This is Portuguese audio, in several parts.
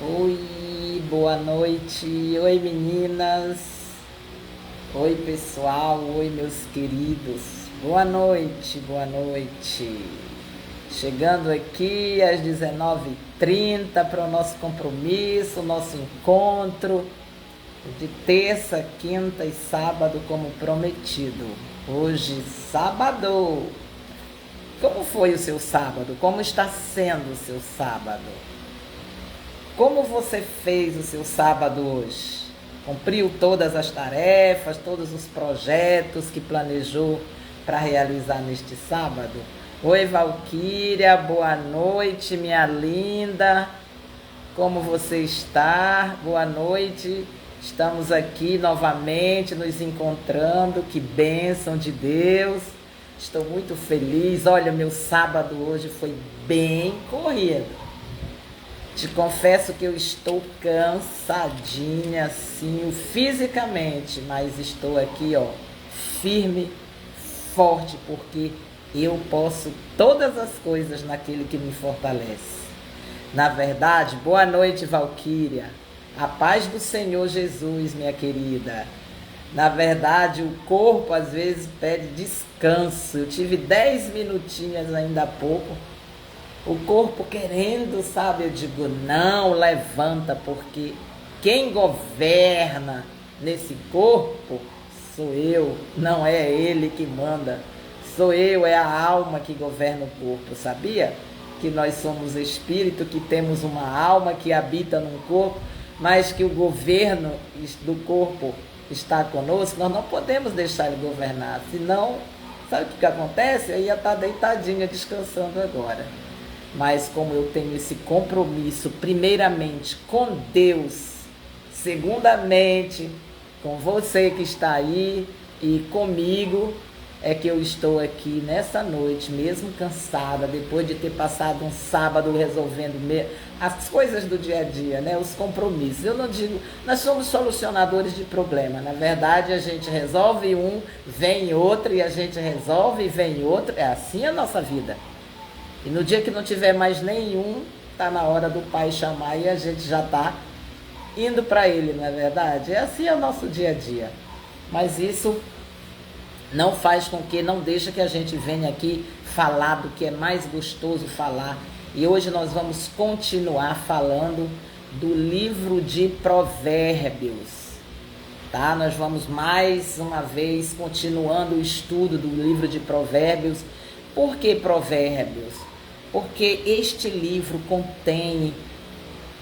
Oi, boa noite. Oi, meninas. Oi, pessoal. Oi, meus queridos. Boa noite, boa noite. Chegando aqui às 19h30 para o nosso compromisso, nosso encontro de terça, quinta e sábado, como prometido. Hoje, sábado. Como foi o seu sábado? Como está sendo o seu sábado? Como você fez o seu sábado hoje? Cumpriu todas as tarefas, todos os projetos que planejou para realizar neste sábado? Oi, Valquíria, boa noite, minha linda. Como você está? Boa noite. Estamos aqui novamente nos encontrando. Que bênção de Deus. Estou muito feliz. Olha, meu sábado hoje foi bem corrido. Te confesso que eu estou cansadinha, sim, fisicamente, mas estou aqui, ó, firme, forte, porque eu posso todas as coisas naquele que me fortalece. Na verdade, boa noite, Valquíria. A paz do Senhor Jesus, minha querida. Na verdade, o corpo às vezes pede descanso. Eu tive 10 minutinhos ainda há pouco. O corpo querendo, sabe? Eu digo, não, levanta, porque quem governa nesse corpo sou eu, não é ele que manda. Sou eu, é a alma que governa o corpo, sabia? Que nós somos espírito, que temos uma alma que habita num corpo, mas que o governo do corpo está conosco, nós não podemos deixar ele governar, senão, sabe o que acontece? Eu ia estar deitadinha, descansando agora. Mas como eu tenho esse compromisso, primeiramente com Deus, segundamente com você que está aí e comigo, é que eu estou aqui nessa noite, mesmo cansada, depois de ter passado um sábado resolvendo as coisas do dia a dia, né? Os compromissos. Eu não digo, nós somos solucionadores de problema. Na verdade, a gente resolve um, vem outro, e a gente resolve e vem outro. É assim a nossa vida. E no dia que não tiver mais nenhum, está na hora do Pai chamar e a gente já está indo para Ele, não é verdade? É assim o nosso dia a dia. Mas isso não faz com que, não deixa que a gente venha aqui falar do que é mais gostoso falar. E hoje nós vamos continuar falando do livro de Provérbios. Tá? Nós vamos mais uma vez continuando o estudo do livro de Provérbios. Por que Provérbios? Porque este livro contém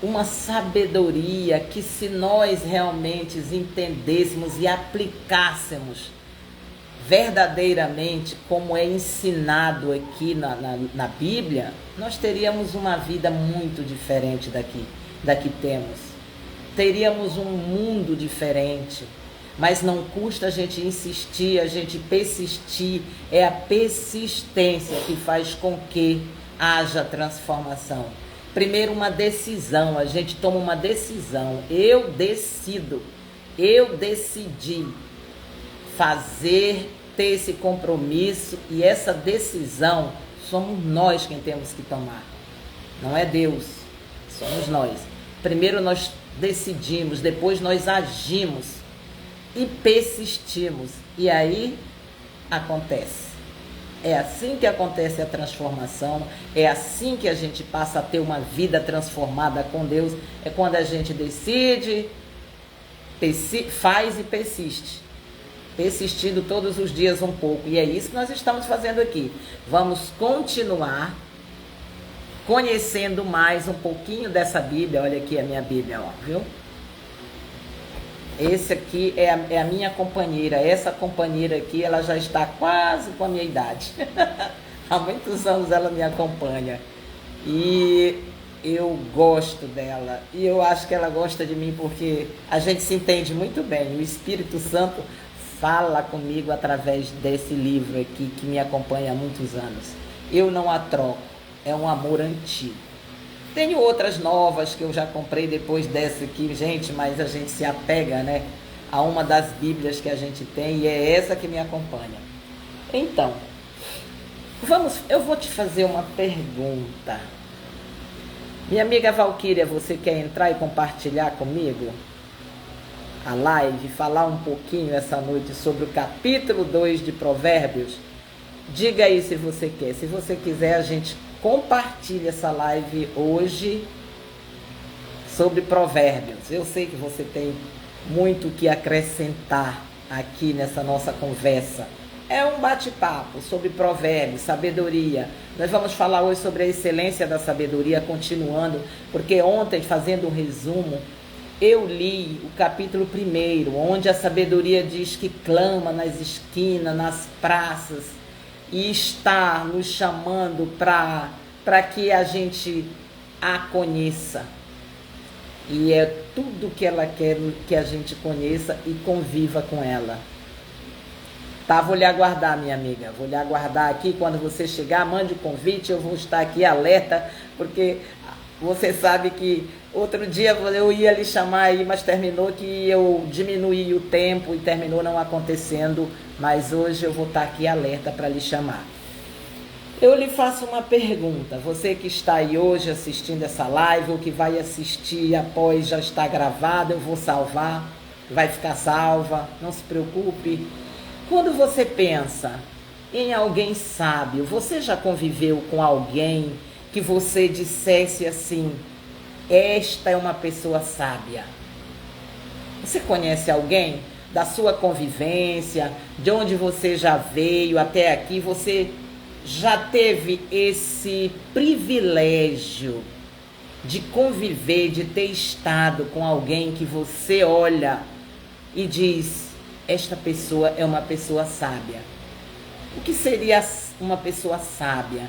uma sabedoria que, se nós realmente entendêssemos e aplicássemos verdadeiramente como é ensinado aqui na Bíblia, nós teríamos uma vida muito diferente daqui temos. Teríamos um mundo diferente. Mas não custa a gente insistir, a gente persistir. É a persistência que faz com que haja transformação. Primeiro, uma decisão. A gente toma uma decisão. Eu decido. Eu decidi fazer, ter esse compromisso. E essa decisão somos nós quem temos que tomar. Não é Deus. Somos nós. Primeiro nós decidimos, depois nós agimos. E persistimos. E aí acontece. É assim que acontece a transformação. É assim que a gente passa a ter uma vida transformada com Deus. É quando a gente decide, faz e persiste. Persistindo todos os dias um pouco. E é isso que nós estamos fazendo aqui. Vamos continuar conhecendo mais um pouquinho dessa Bíblia. Olha aqui a minha Bíblia, ó, viu? Esse aqui é a minha companheira. Essa companheira aqui, ela já está quase com a minha idade. Há muitos anos ela me acompanha. E eu gosto dela. E eu acho que ela gosta de mim porque a gente se entende muito bem. O Espírito Santo fala comigo através desse livro aqui que me acompanha há muitos anos. Eu não a troco. É um amor antigo. Tenho outras novas que eu já comprei depois dessa aqui, gente, mas a gente se apega, né, a uma das Bíblias que a gente tem, e é essa que me acompanha. Então, eu vou te fazer uma pergunta. Minha amiga Valquíria, você quer entrar e compartilhar comigo a live, falar um pouquinho essa noite sobre o capítulo 2 de Provérbios? Diga aí se você quer. Se você quiser, a gente compartilha essa live hoje sobre Provérbios. Eu sei que você tem muito o que acrescentar aqui nessa nossa conversa. É um bate-papo sobre provérbios, sabedoria. Nós vamos falar hoje sobre a excelência da sabedoria, continuando, porque ontem, fazendo um resumo, eu li o capítulo 1, onde a sabedoria diz que clama nas esquinas, nas praças, e está nos chamando para que a gente a conheça. E é tudo que ela quer que a gente conheça e conviva com ela. Tá, vou lhe aguardar, minha amiga. Vou lhe aguardar aqui. Quando você chegar, mande o convite. Eu vou estar aqui alerta, porque você sabe que outro dia eu ia lhe chamar aí, mas terminou que eu diminuí o tempo e terminou não acontecendo. Mas hoje eu vou estar aqui alerta para lhe chamar. Eu lhe faço uma pergunta. Você que está aí hoje assistindo essa live, ou que vai assistir após já estar gravada, eu vou salvar. Vai ficar salva. Não se preocupe. Quando você pensa em alguém sábio, você já conviveu com alguém que você dissesse assim: esta é uma pessoa sábia? Você conhece alguém da sua convivência, de onde você já veio até aqui? Você já teve esse privilégio de conviver, de ter estado com alguém que você olha e diz: esta pessoa é uma pessoa sábia? O que seria uma pessoa sábia?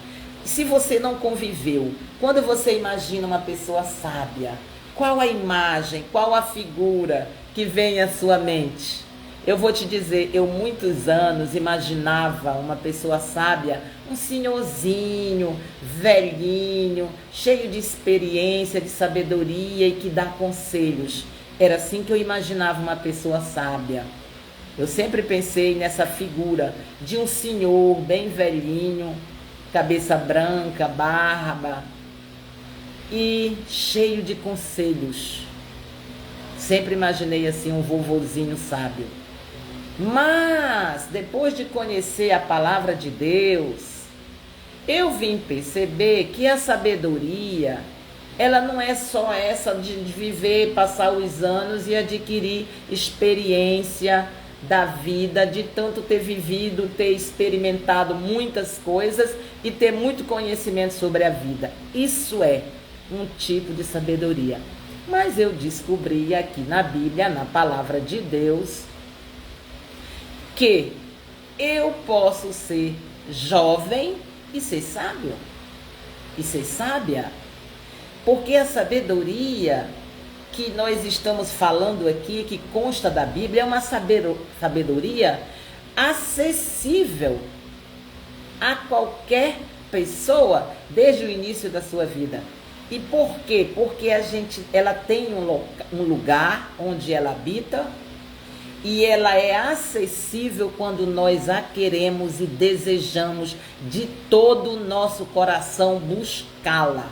Se você não conviveu, quando você imagina uma pessoa sábia, qual a imagem, qual a figura que vem à sua mente? Eu vou te dizer, eu muitos anos imaginava uma pessoa sábia, um senhorzinho, velhinho, cheio de experiência, de sabedoria e que dá conselhos. Era assim que eu imaginava uma pessoa sábia. Eu sempre pensei nessa figura de um senhor bem velhinho, cabeça branca, barba e cheio de conselhos. Sempre imaginei assim um vovozinho sábio. Mas depois de conhecer a palavra de Deus, eu vim perceber que a sabedoria, ela não é só essa de viver, passar os anos e adquirir experiência da vida, de tanto ter vivido, ter experimentado muitas coisas e ter muito conhecimento sobre a vida. Isso é um tipo de sabedoria. Mas eu descobri aqui na Bíblia, na palavra de Deus, que eu posso ser jovem e ser sábio, e ser sábia, porque a sabedoria que nós estamos falando aqui, que consta da Bíblia, é uma sabedoria acessível a qualquer pessoa desde o início da sua vida. E por quê? Porque ela tem um lugar onde ela habita e ela é acessível quando nós a queremos e desejamos de todo o nosso coração buscá-la.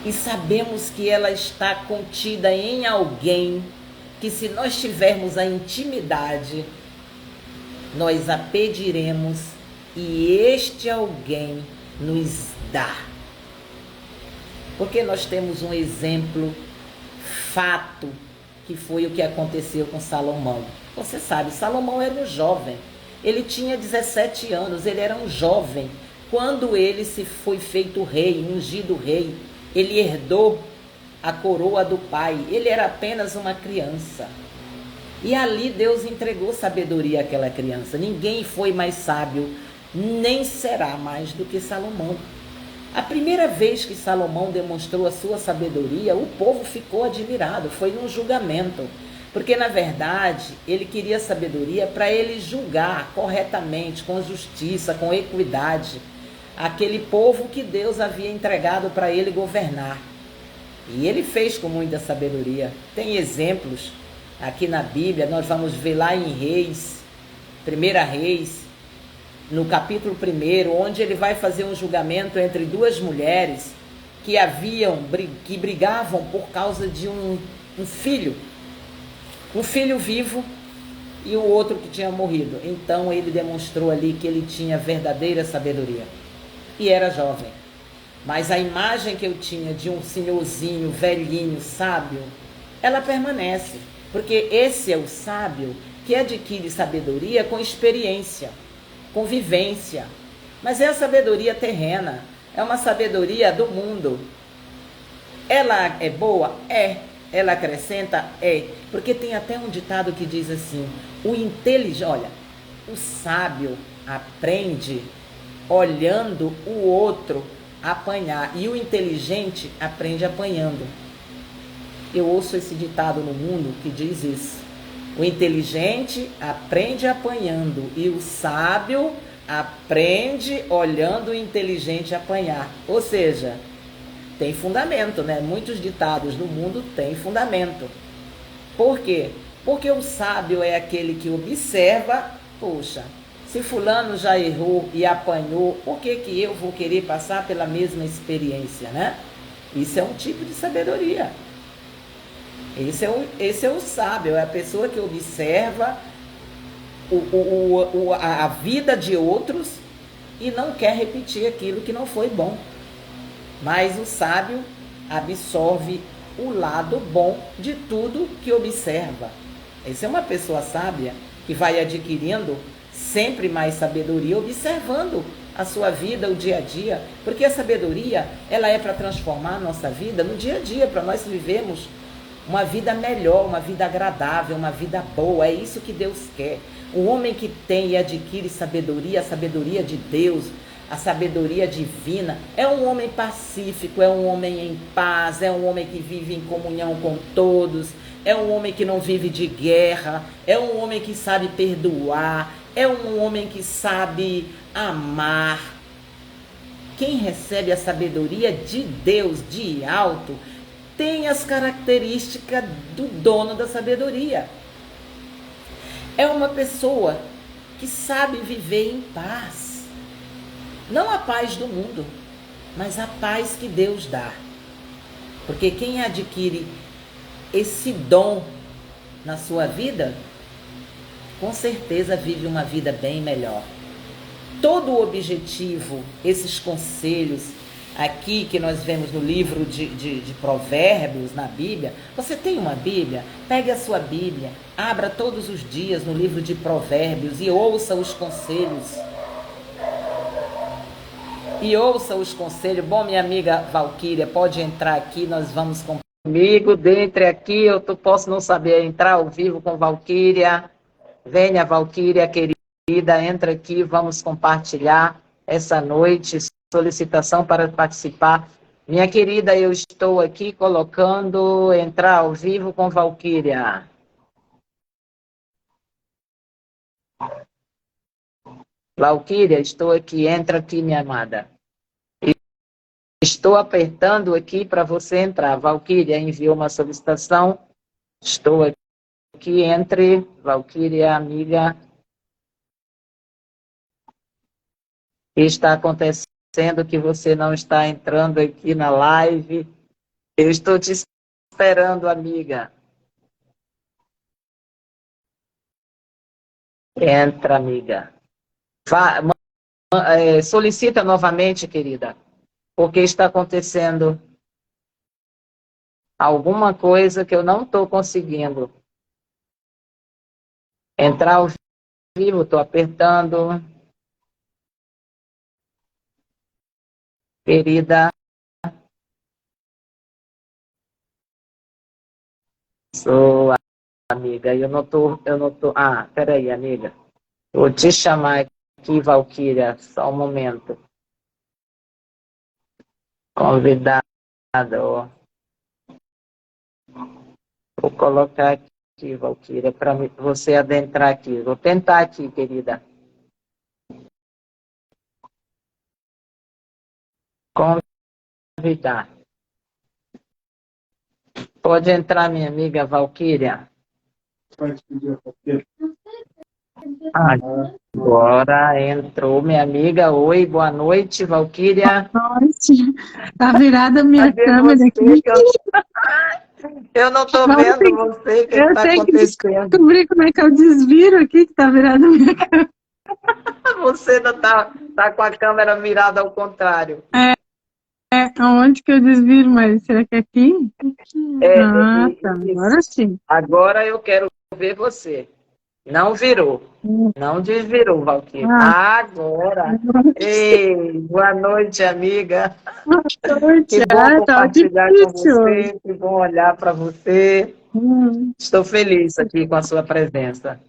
E sabemos que ela está contida em alguém que, se nós tivermos a intimidade, nós a pediremos e este alguém nos dá. Porque nós temos um exemplo, fato, que foi o que aconteceu com Salomão. Você sabe, Salomão era um jovem. Ele tinha 17 anos, ele era um jovem. Quando ele se foi feito rei, ungido rei, ele herdou a coroa do pai. Ele era apenas uma criança. E ali Deus entregou sabedoria àquela criança. Ninguém foi mais sábio, nem será mais do que Salomão. A primeira vez que Salomão demonstrou a sua sabedoria, o povo ficou admirado. Foi num julgamento. Porque, na verdade, ele queria sabedoria para ele julgar corretamente, com justiça, com equidade, aquele povo que Deus havia entregado para ele governar. E ele fez com muita sabedoria. Tem exemplos aqui na Bíblia, nós vamos ver lá em Reis, 1 Reis, no capítulo 1, onde ele vai fazer um julgamento entre duas mulheres que brigavam por causa de um filho vivo e o outro que tinha morrido. Então ele demonstrou ali que ele tinha verdadeira sabedoria e era jovem. Mas a imagem que eu tinha de um senhorzinho, velhinho, sábio, ela permanece. Porque esse é o sábio que adquire sabedoria com experiência, com vivência. Mas é a sabedoria terrena, é uma sabedoria do mundo. Ela é boa? É. Ela acrescenta? É. Porque tem até um ditado que diz assim, o sábio aprende olhando o outro apanhar e o inteligente aprende apanhando. Eu ouço esse ditado no mundo que diz isso. O inteligente aprende apanhando e o sábio aprende olhando o inteligente apanhar. Ou seja, tem fundamento, né? Muitos ditados no mundo têm fundamento. Por quê? Porque o sábio é aquele que observa, poxa, se fulano já errou e apanhou, por que eu vou querer passar pela mesma experiência, né? Isso é um tipo de sabedoria. Esse é o sábio, é a pessoa que observa a vida de outros e não quer repetir aquilo que não foi bom. Mas o sábio absorve o lado bom de tudo que observa. Essa é uma pessoa sábia que vai adquirindo sempre mais sabedoria, observando a sua vida, o dia a dia. Porque a sabedoria, ela é para transformar a nossa vida no dia a dia, para nós vivermos uma vida melhor, uma vida agradável, uma vida boa. É isso que Deus quer. O homem que tem e adquire sabedoria, a sabedoria de Deus, a sabedoria divina, é um homem pacífico, é um homem em paz, é um homem que vive em comunhão com todos, é um homem que não vive de guerra, é um homem que sabe perdoar, é um homem que sabe amar. Quem recebe a sabedoria de Deus de alto tem as características do dono da sabedoria. É uma pessoa que sabe viver em paz. Não a paz do mundo, mas a paz que Deus dá. Porque quem adquire esse dom na sua vida, com certeza vive uma vida bem melhor. Todo o objetivo, esses conselhos aqui que nós vemos no livro de Provérbios, na Bíblia. Você tem uma Bíblia? Pegue a sua Bíblia, abra todos os dias no livro de Provérbios e ouça os conselhos. Bom, minha amiga Valquíria, pode entrar aqui, nós vamos comigo. Dentre aqui, eu posso não saber entrar ao vivo com Valquíria. Venha, Valquíria, querida, entra aqui, vamos compartilhar essa noite. Solicitação para participar. Minha querida, eu estou aqui colocando entrar ao vivo com Valquíria. Valquíria, estou aqui, entra aqui, minha amada. Estou apertando aqui para você entrar. Valquíria enviou uma solicitação. Estou aqui, entre. Valquíria, amiga. O que está acontecendo que você não está entrando aqui na live? Eu estou te esperando, amiga. Entra, amiga. Solicita novamente, querida, porque está acontecendo alguma coisa que eu não estou conseguindo. Entrar ao vivo, estou apertando. Querida. Sou amiga, eu não tô. Ah, peraí, amiga. Vou te chamar aqui, Valquíria, só um momento. Convidado, ó. Vou colocar aqui, Valquíria, para você adentrar aqui. Vou tentar aqui, querida. Convidar. Pode entrar, minha amiga Valquíria. Agora entrou minha amiga. Oi, boa noite, Valquíria. Nossa, tá virada a minha Cadê câmera aqui. você? Eu não estou Agora vendo você. O que eu está tenho que acontecendo? descobrir como é que eu desviro aqui, que tá virada a minha câmera. Você não tá com a câmera virada ao contrário. Aonde que eu desviro, mas será que é aqui? Ah, tá, Isso. agora sim. Agora eu quero ver você. Não virou. Não desvirou, Valquíria. Ah, Agora. agora sim. Ei, boa noite, amiga. Boa Que noite. bom Ah, tá compartilhar com difícil. você, que bom olhar para você. Hum, Estou feliz aqui com a sua presença.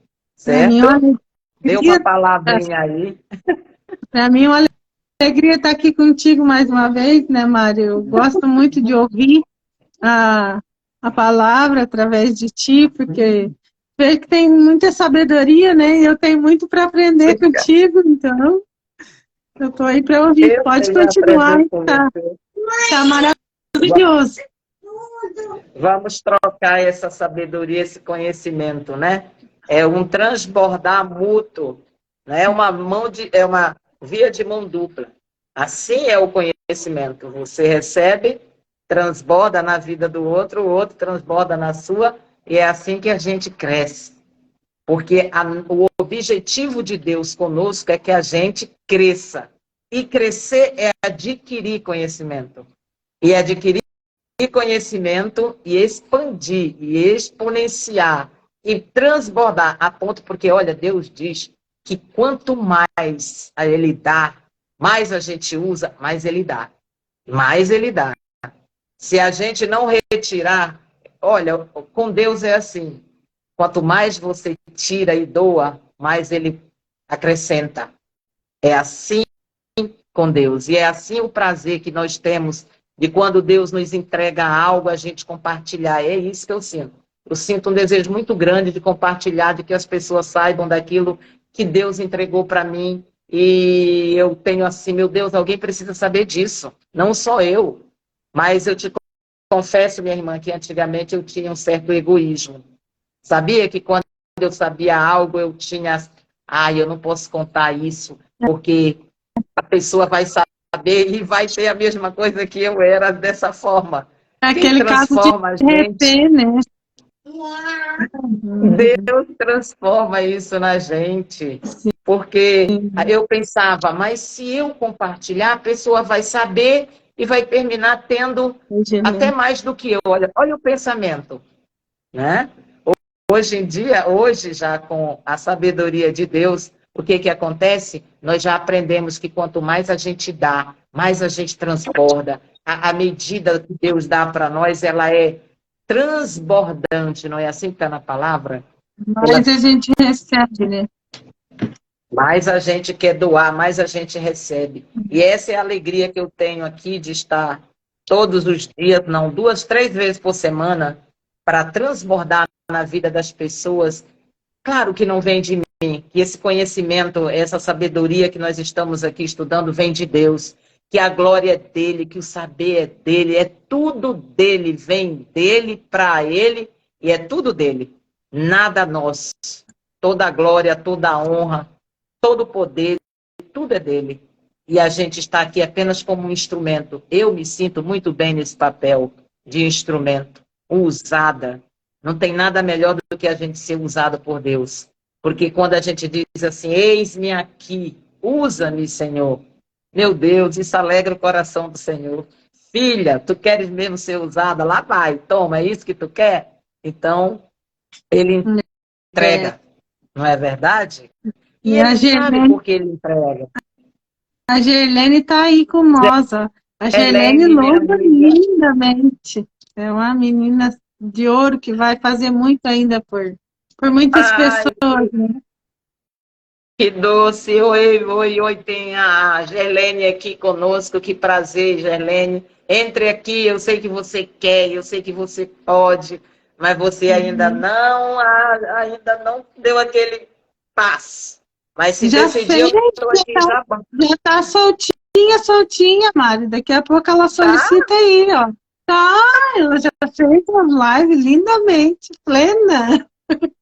Pra mim, Certo? uma Dê uma alegria, palavrinha aí. pra mim, uma alegria estar aqui contigo mais uma vez, né, Mário? Eu gosto muito de ouvir a, a palavra através de ti, porque vejo que tem muita sabedoria, né? E eu tenho muito para aprender contigo, então eu estou aí para ouvir. Eu Pode tenho a continuar, aprender com tá, você. tá maravilhoso. Vamos trocar essa sabedoria, esse conhecimento, né? É um transbordar mútuo, né? É uma via de mão dupla. Assim é o conhecimento. Você recebe, transborda na vida do outro, o outro transborda na sua, e é assim que a gente cresce. Porque o objetivo de Deus conosco é que a gente cresça. E crescer é adquirir conhecimento. E adquirir conhecimento e expandir, e exponenciar, e transbordar a ponto, porque, olha, Deus diz que quanto mais Ele dá, mais a gente usa, mais Ele dá. Mais Ele dá. Se a gente não retirar, olha, com Deus é assim, quanto mais você tira e doa, mais Ele acrescenta. É assim com Deus. E é assim o prazer que nós temos de quando Deus nos entrega algo, a gente compartilhar. É isso que eu sinto. Eu sinto um desejo muito grande de compartilhar, de que as pessoas saibam daquilo que Deus entregou para mim. E eu tenho assim, meu Deus, alguém precisa saber disso. Não só eu. Mas eu te confesso, minha irmã, que antigamente eu tinha um certo egoísmo. Sabia que quando eu sabia algo, eu tinha... eu não posso contar isso, porque a pessoa vai saber e vai ser a mesma coisa que eu era dessa forma. É Quem aquele caso de transforma a gente, reter, né? Deus transforma isso na gente. Porque eu pensava, mas se eu compartilhar, a pessoa vai saber e vai terminar tendo até mais do que eu. Olha o pensamento, né? Hoje em dia, hoje já com a sabedoria de Deus, o que que acontece? Nós já aprendemos que quanto mais a gente dá, mais a gente transborda. A medida que Deus dá para nós, ela é transbordante, não é assim que está na palavra? Mas a gente recebe, né? Mais a gente quer doar, mais a gente recebe. E essa é a alegria que eu tenho aqui de estar todos os dias, não, 2, 3 vezes por semana, para transbordar na vida das pessoas. Claro que não vem de mim, que esse conhecimento, essa sabedoria que nós estamos aqui estudando vem de Deus, que a glória é dele, que o saber é dele, é tudo dele, vem dele para ele e é tudo dele. Nada nosso. Toda a glória, toda a honra, todo o poder, tudo é dele. E a gente está aqui apenas como um instrumento. Eu me sinto muito bem nesse papel de instrumento, usada. Não tem nada melhor do que a gente ser usada por Deus. Porque quando a gente diz assim, eis-me aqui, usa-me, Senhor. Meu Deus, isso alegra o coração do Senhor. Filha, tu queres mesmo ser usada? Lá vai, toma, é isso que tu quer? Então, ele entrega, não é verdade? E E a ele sabe Gerlene, por que ele entrega. a Gerlene tá aí com nós, ó. A Gerlene Helene, minha louva amiga. lindamente. É uma menina de ouro que vai fazer muito ainda por muitas Ai, pessoas, né? que doce. Oi, oi, oi. Tem a Gerlene aqui conosco. Que prazer, Gerlene. Entre aqui, eu sei que você quer, eu sei que você pode, mas você ainda não deu aquele passo. Mas se Já decidir, fez, eu estou aqui já. já tá soltinha, soltinha, Mari. Daqui a pouco ela Tá? solicita aí, ó. Tá, ela já fez uma live lindamente, plena.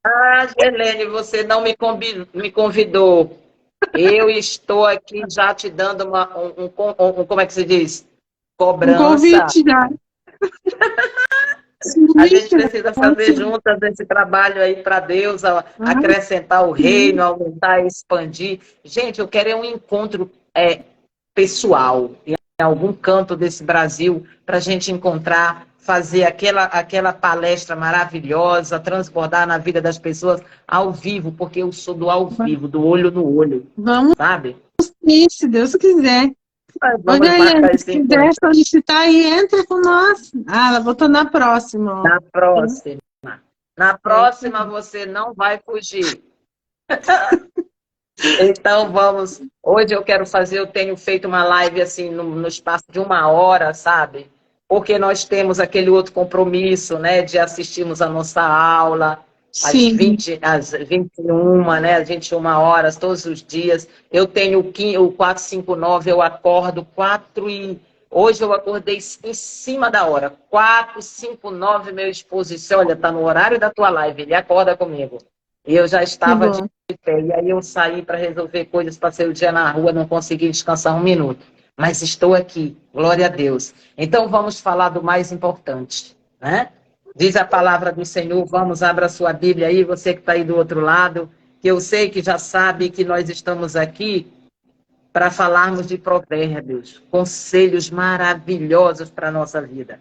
Ah, Gelene, você não me convidou. Eu estou aqui já te dando como é que se diz? Um Cobrança. convite já. A gente Suíte, precisa fazer juntas esse trabalho aí para Deus, acrescentar o reino, aumentar, expandir. Gente, eu quero um encontro pessoal em algum canto desse Brasil para a gente encontrar, fazer aquela palestra maravilhosa, transbordar na vida das pessoas ao vivo, porque eu sou do ao vivo, do olho no olho, vamos sabe? sim, se Deus quiser. Mas Ô, vamos Jaiane, marcar se esse quiser encontro solicitar aí, entra com nós. Ah, ela botou na próxima, ó. na próxima. Na É isso próxima aí. você não vai fugir. Então vamos. Hoje eu quero fazer, eu tenho feito uma live assim no espaço de 1 hora, sabe? Porque nós temos aquele outro compromisso, né, de assistirmos a nossa aula Sim, às 21, né, às 21 horas, todos os dias. Eu tenho o 459, eu acordo 4 e. Hoje eu acordei em cima da hora. 459, meu esposo disse: olha, tá no horário da tua live, ele acorda comigo. E eu já que estava bom. pé. E aí eu saí para resolver coisas, passei o dia na rua, não consegui descansar 1 minuto. Mas estou aqui, glória a Deus. Então vamos falar do mais importante, né? Diz a palavra do Senhor, vamos, abra sua Bíblia aí, você que está aí do outro lado, que eu sei que já sabe que nós estamos aqui para falarmos de provérbios, conselhos maravilhosos para a nossa vida.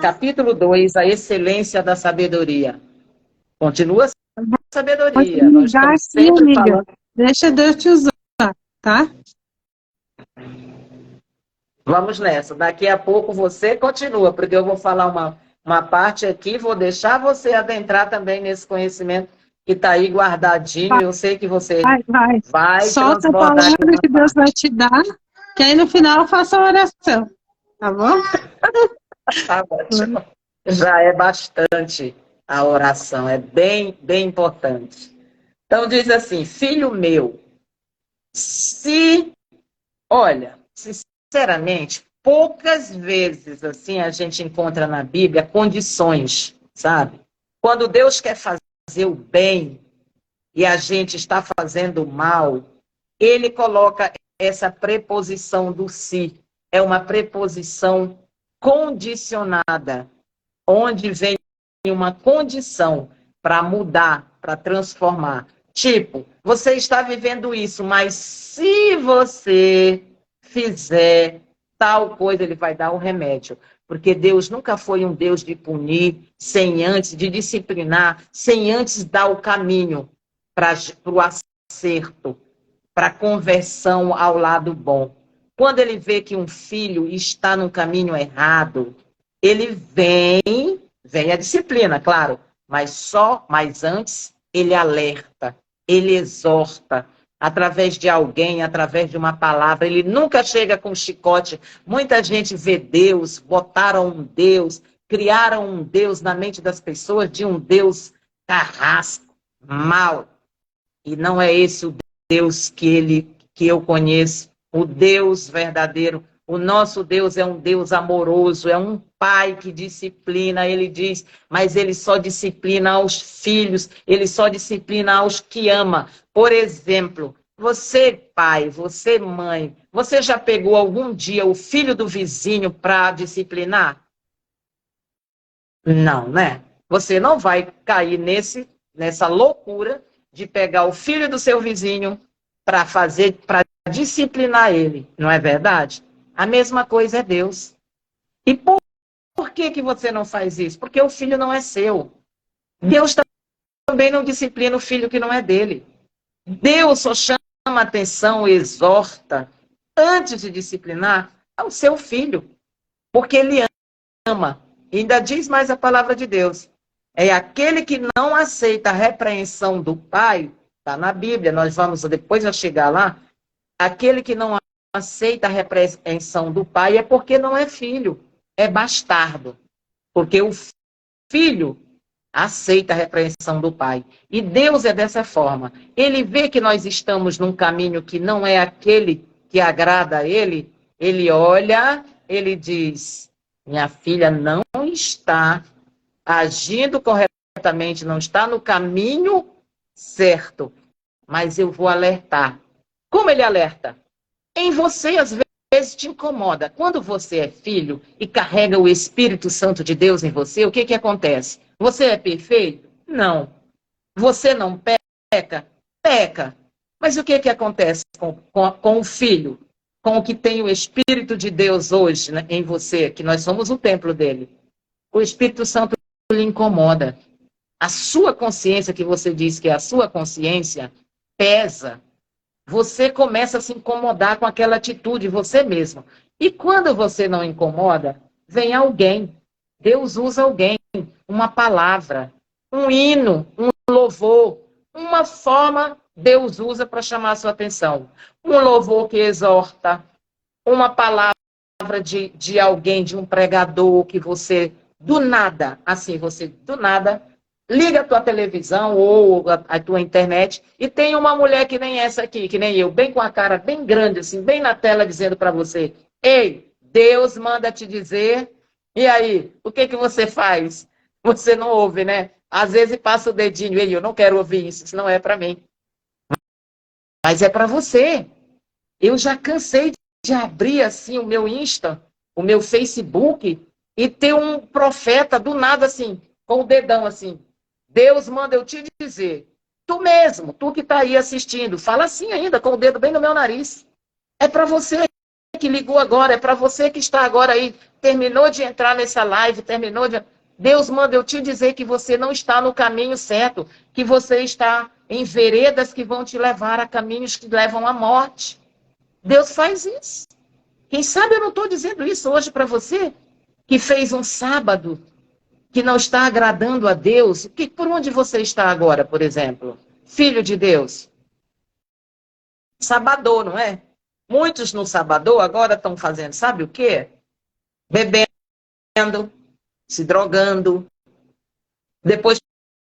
Capítulo 2, a excelência da sabedoria. Continua sendo Pode sabedoria, me nós ligar estamos aqui, sempre amiga. falando. Deixa Deus te usar, tá? Vamos nessa. Daqui a pouco você continua, porque eu vou falar uma parte aqui, vou deixar você adentrar também nesse conhecimento que está aí guardadinho. Eu sei que você Vai, vai. vai Solta a transbordar palavra essa que Deus vai parte. te dar, que aí no final eu faço a oração, tá bom? Tá ótimo. Já é bastante a oração, é bem, bem importante. Então diz assim, filho meu, se, olha, sinceramente, poucas vezes assim a gente encontra na Bíblia condições, sabe? Quando Deus quer fazer o bem e a gente está fazendo o mal, ele coloca essa preposição do se. É uma preposição condicionada, onde vem uma condição para mudar, para transformar. Tipo, você está vivendo isso, mas se você fizer tal coisa, ele vai dar o remédio. Porque Deus nunca foi um Deus de punir, sem antes, de disciplinar, sem antes dar o caminho para o acerto, para a conversão ao lado bom. Quando ele vê que um filho está no caminho errado, ele vem a disciplina, claro, mas antes ele alerta, ele exorta, através de alguém, através de uma palavra, ele nunca chega com chicote. Muita gente vê Deus, botaram um Deus, criaram um Deus na mente das pessoas de um Deus carrasco, mau, e não é esse o Deus que eu conheço, o Deus verdadeiro. O nosso Deus é um Deus amoroso, é um pai que disciplina, ele diz, mas ele só disciplina aos filhos, ele só disciplina aos que ama. Por exemplo, você, pai, você, mãe, você já pegou algum dia o filho do vizinho para disciplinar? Não, né? Você não vai cair nessa loucura de pegar o filho do seu vizinho para disciplinar ele, não é verdade? A mesma coisa é Deus. E por que você não faz isso? Porque o filho não é seu. Deus também não disciplina o filho que não é dele. Deus só chama atenção, exorta, antes de disciplinar, ao seu filho, porque ele ama. E ainda diz mais a palavra de Deus. É aquele que não aceita a repreensão do pai, está na Bíblia, nós vamos depois a chegar lá. Aquele que não aceita a repreensão do pai é porque não é filho, é bastardo. Porque o filho aceita a repreensão do pai. E Deus é dessa forma. Ele vê que nós estamos num caminho que não é aquele que agrada a ele olha, ele diz: minha filha não está agindo corretamente certamente não está no caminho certo, mas eu vou alertar. Como ele alerta? Em você, às vezes, te incomoda. Quando você é filho e carrega o Espírito Santo de Deus em você, o que que acontece? Você é perfeito? Não. Você não peca? Peca. Mas o que que acontece com o filho? Com o que tem o Espírito de Deus hoje, né, em você, que nós somos o templo dele. O Espírito Santo lhe incomoda. A sua consciência, que você diz que é a sua consciência, pesa. Você começa a se incomodar com aquela atitude, você mesmo. E quando você não incomoda, vem alguém. Deus usa alguém, uma palavra, um hino, um louvor, uma forma Deus usa para chamar a sua atenção. Um louvor que exorta, uma palavra de alguém, de um pregador que você, do nada, assim, você, do nada, liga a tua televisão ou a tua internet e tem uma mulher que nem essa aqui, que nem eu, bem com a cara bem grande, assim, bem na tela, dizendo para você, ei, Deus manda te dizer, e aí, o que que você faz? Você não ouve, né? Às vezes passa o dedinho, ei, eu não quero ouvir isso não é para mim. Mas é para você. Eu já cansei de abrir assim o meu Insta, o meu Facebook, e ter um profeta do nada assim, com o dedão assim, Deus manda eu te dizer, tu mesmo, tu que está aí assistindo, fala assim ainda, com o dedo bem no meu nariz. É para você que ligou agora, é para você que está agora aí, terminou de entrar nessa live, terminou de... Deus manda eu te dizer que você não está no caminho certo, que você está em veredas que vão te levar a caminhos que levam à morte. Deus faz isso. Quem sabe eu não estou dizendo isso hoje para você, que fez um sábado que não está agradando a Deus. Por onde você está agora, por exemplo? Filho de Deus. Sabador, não é? Muitos no sabador agora estão fazendo, sabe o quê? Bebendo, se drogando, depois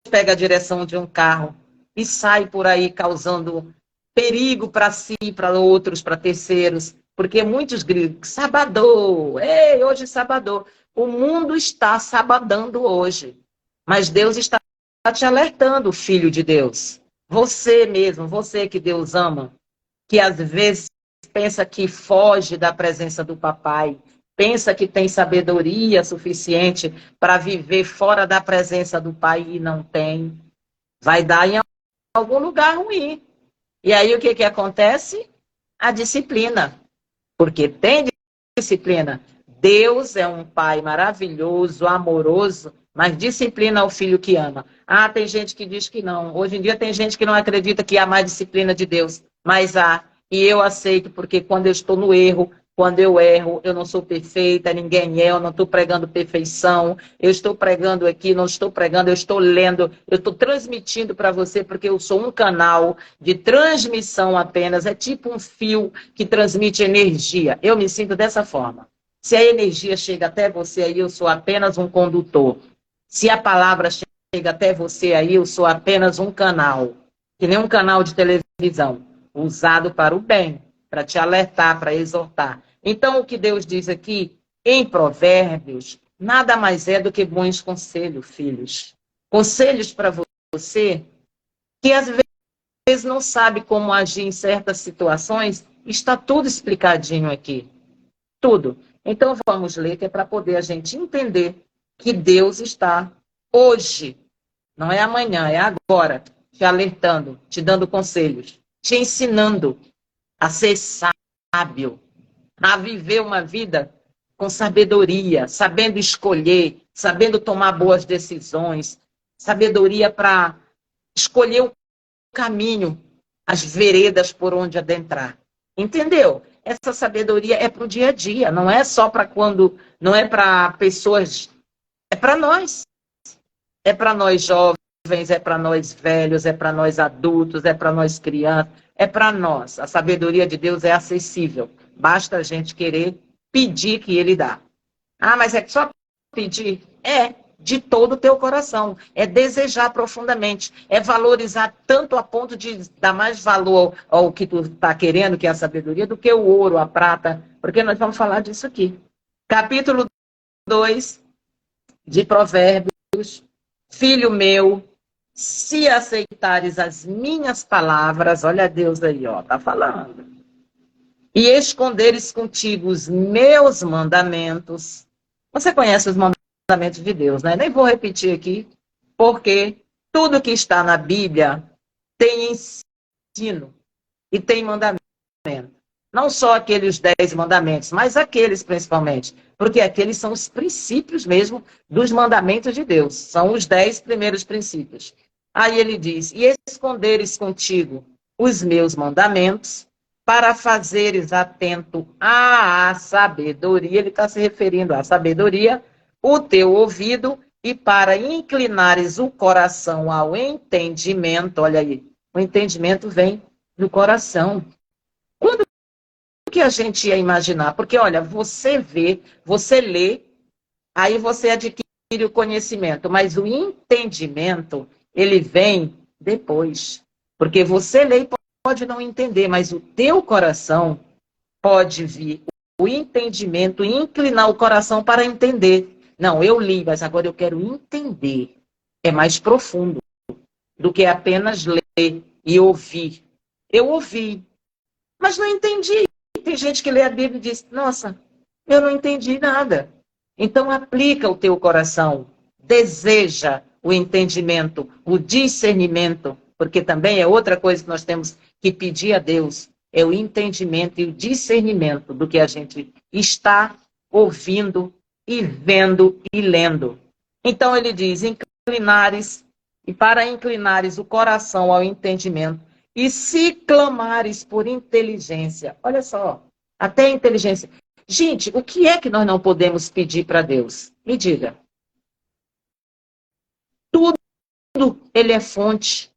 pega a direção de um carro e sai por aí causando perigo para si, para outros, para terceiros, porque muitos gritam, sabador, ei, hoje é sabador. O mundo está sabadando hoje, mas Deus está te alertando, filho de Deus. Você mesmo, você que Deus ama, que às vezes pensa que foge da presença do papai, pensa que tem sabedoria suficiente para viver fora da presença do pai e não tem, vai dar em algum lugar ruim. E aí o que que acontece? A disciplina. Porque tem disciplina. Deus é um pai maravilhoso, amoroso, mas disciplina o filho que ama. Ah, tem gente que diz que não. Hoje em dia tem gente que não acredita que há mais disciplina de Deus. Mas há. E eu aceito, porque quando eu estou no erro, quando eu erro, eu não sou perfeita, ninguém é, eu não estou pregando perfeição, eu estou pregando aqui, não estou pregando, eu estou lendo, eu estou transmitindo para você, porque eu sou um canal de transmissão apenas, é tipo um fio que transmite energia. Eu me sinto dessa forma. Se a energia chega até você aí, eu sou apenas um condutor. Se a palavra chega até você aí, eu sou apenas um canal, que nem um canal de televisão, usado para o bem, para te alertar, para exortar. Então, o que Deus diz aqui, em Provérbios, nada mais é do que bons conselhos, filhos. Conselhos para você, que às vezes não sabe como agir em certas situações, está tudo explicadinho aqui. Tudo. Então, vamos ler, que é para poder a gente entender que Deus está hoje, não é amanhã, é agora, te alertando, te dando conselhos, te ensinando a ser sábio, a viver uma vida com sabedoria, sabendo escolher, sabendo tomar boas decisões, sabedoria para escolher o caminho, as veredas por onde adentrar. Entendeu? Essa sabedoria é para o dia a dia, não é só para quando, não é para pessoas, é para nós. É para nós jovens, é para nós velhos, é para nós adultos, é para nós crianças, é para nós. A sabedoria de Deus é acessível. Basta a gente querer pedir que Ele dá. Ah, mas é só pedir? É, de todo o teu coração. É desejar profundamente. É valorizar tanto a ponto de dar mais valor ao que tu está querendo, que é a sabedoria, do que o ouro, a prata. Porque nós vamos falar disso aqui. Capítulo 2 de Provérbios. Filho meu, se aceitares as minhas palavras, olha Deus aí, ó, tá falando, e esconderes contigo os meus mandamentos. Você conhece os mandamentos de Deus, né? Nem vou repetir aqui, porque tudo que está na Bíblia tem ensino e tem mandamento. Não só aqueles 10 mandamentos, mas aqueles principalmente. Porque aqueles são os princípios mesmo dos mandamentos de Deus. São os 10 primeiros princípios. Aí ele diz, e esconderes contigo os meus mandamentos, para fazeres atento à sabedoria, ele está se referindo à sabedoria, o teu ouvido, e para inclinares o coração ao entendimento. Olha aí, o entendimento vem do coração. Quando que a gente ia imaginar? Porque, olha, você vê, você lê, aí você adquire o conhecimento, mas o entendimento, ele vem depois. Porque você lê e pode não entender, mas o teu coração pode vir o entendimento e inclinar o coração para entender. Não, eu li, mas agora eu quero entender. É mais profundo do que apenas ler e ouvir. Eu ouvi, mas não entendi. Tem gente que lê a Bíblia e diz, nossa, eu não entendi nada. Então aplica o teu coração, deseja o entendimento, o discernimento, porque também é outra coisa que nós temos que pedir a Deus, é o entendimento e o discernimento do que a gente está ouvindo e vendo e lendo. Então ele diz, inclinares, e para inclinares o coração ao entendimento, e se clamares por inteligência, olha só, até inteligência. Gente, o que é que nós não podemos pedir para Deus? Me diga. Tudo, ele é fonte.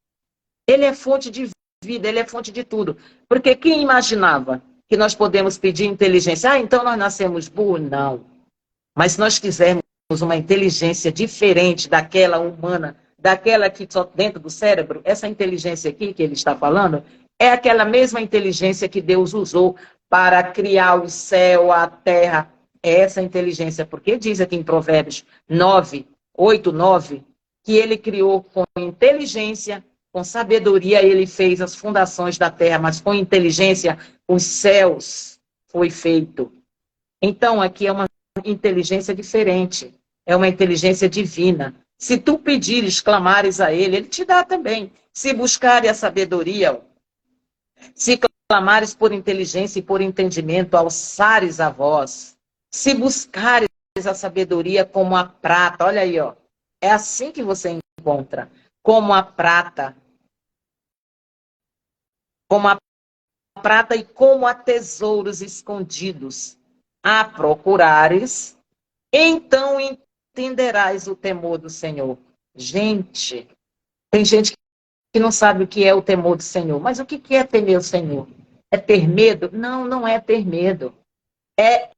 Ele é fonte de vida, ele é fonte de tudo. Porque quem imaginava que nós podemos pedir inteligência? Ah, então nós nascemos burros? Não. Mas se nós quisermos uma inteligência diferente daquela humana, daquela que só dentro do cérebro, essa inteligência aqui que ele está falando, é aquela mesma inteligência que Deus usou para criar o céu, a terra. É essa inteligência, porque diz aqui em Provérbios 9, 8, 9, que ele criou com inteligência, com sabedoria, ele fez as fundações da terra, mas com inteligência, os céus foi feito. Então, aqui é uma inteligência diferente, é uma inteligência divina. Se tu pedires, clamares a ele, ele te dá também. Se buscares a sabedoria, se clamares por inteligência e por entendimento, alçares a voz, se buscares a sabedoria como a prata, olha aí, ó, é assim que você encontra, como a prata e como a tesouros escondidos, a procurares, então entenderás o temor do Senhor. Gente, tem gente que não sabe o que é o temor do Senhor. Mas o que é temer o Senhor? É ter medo? Não, não é ter medo. É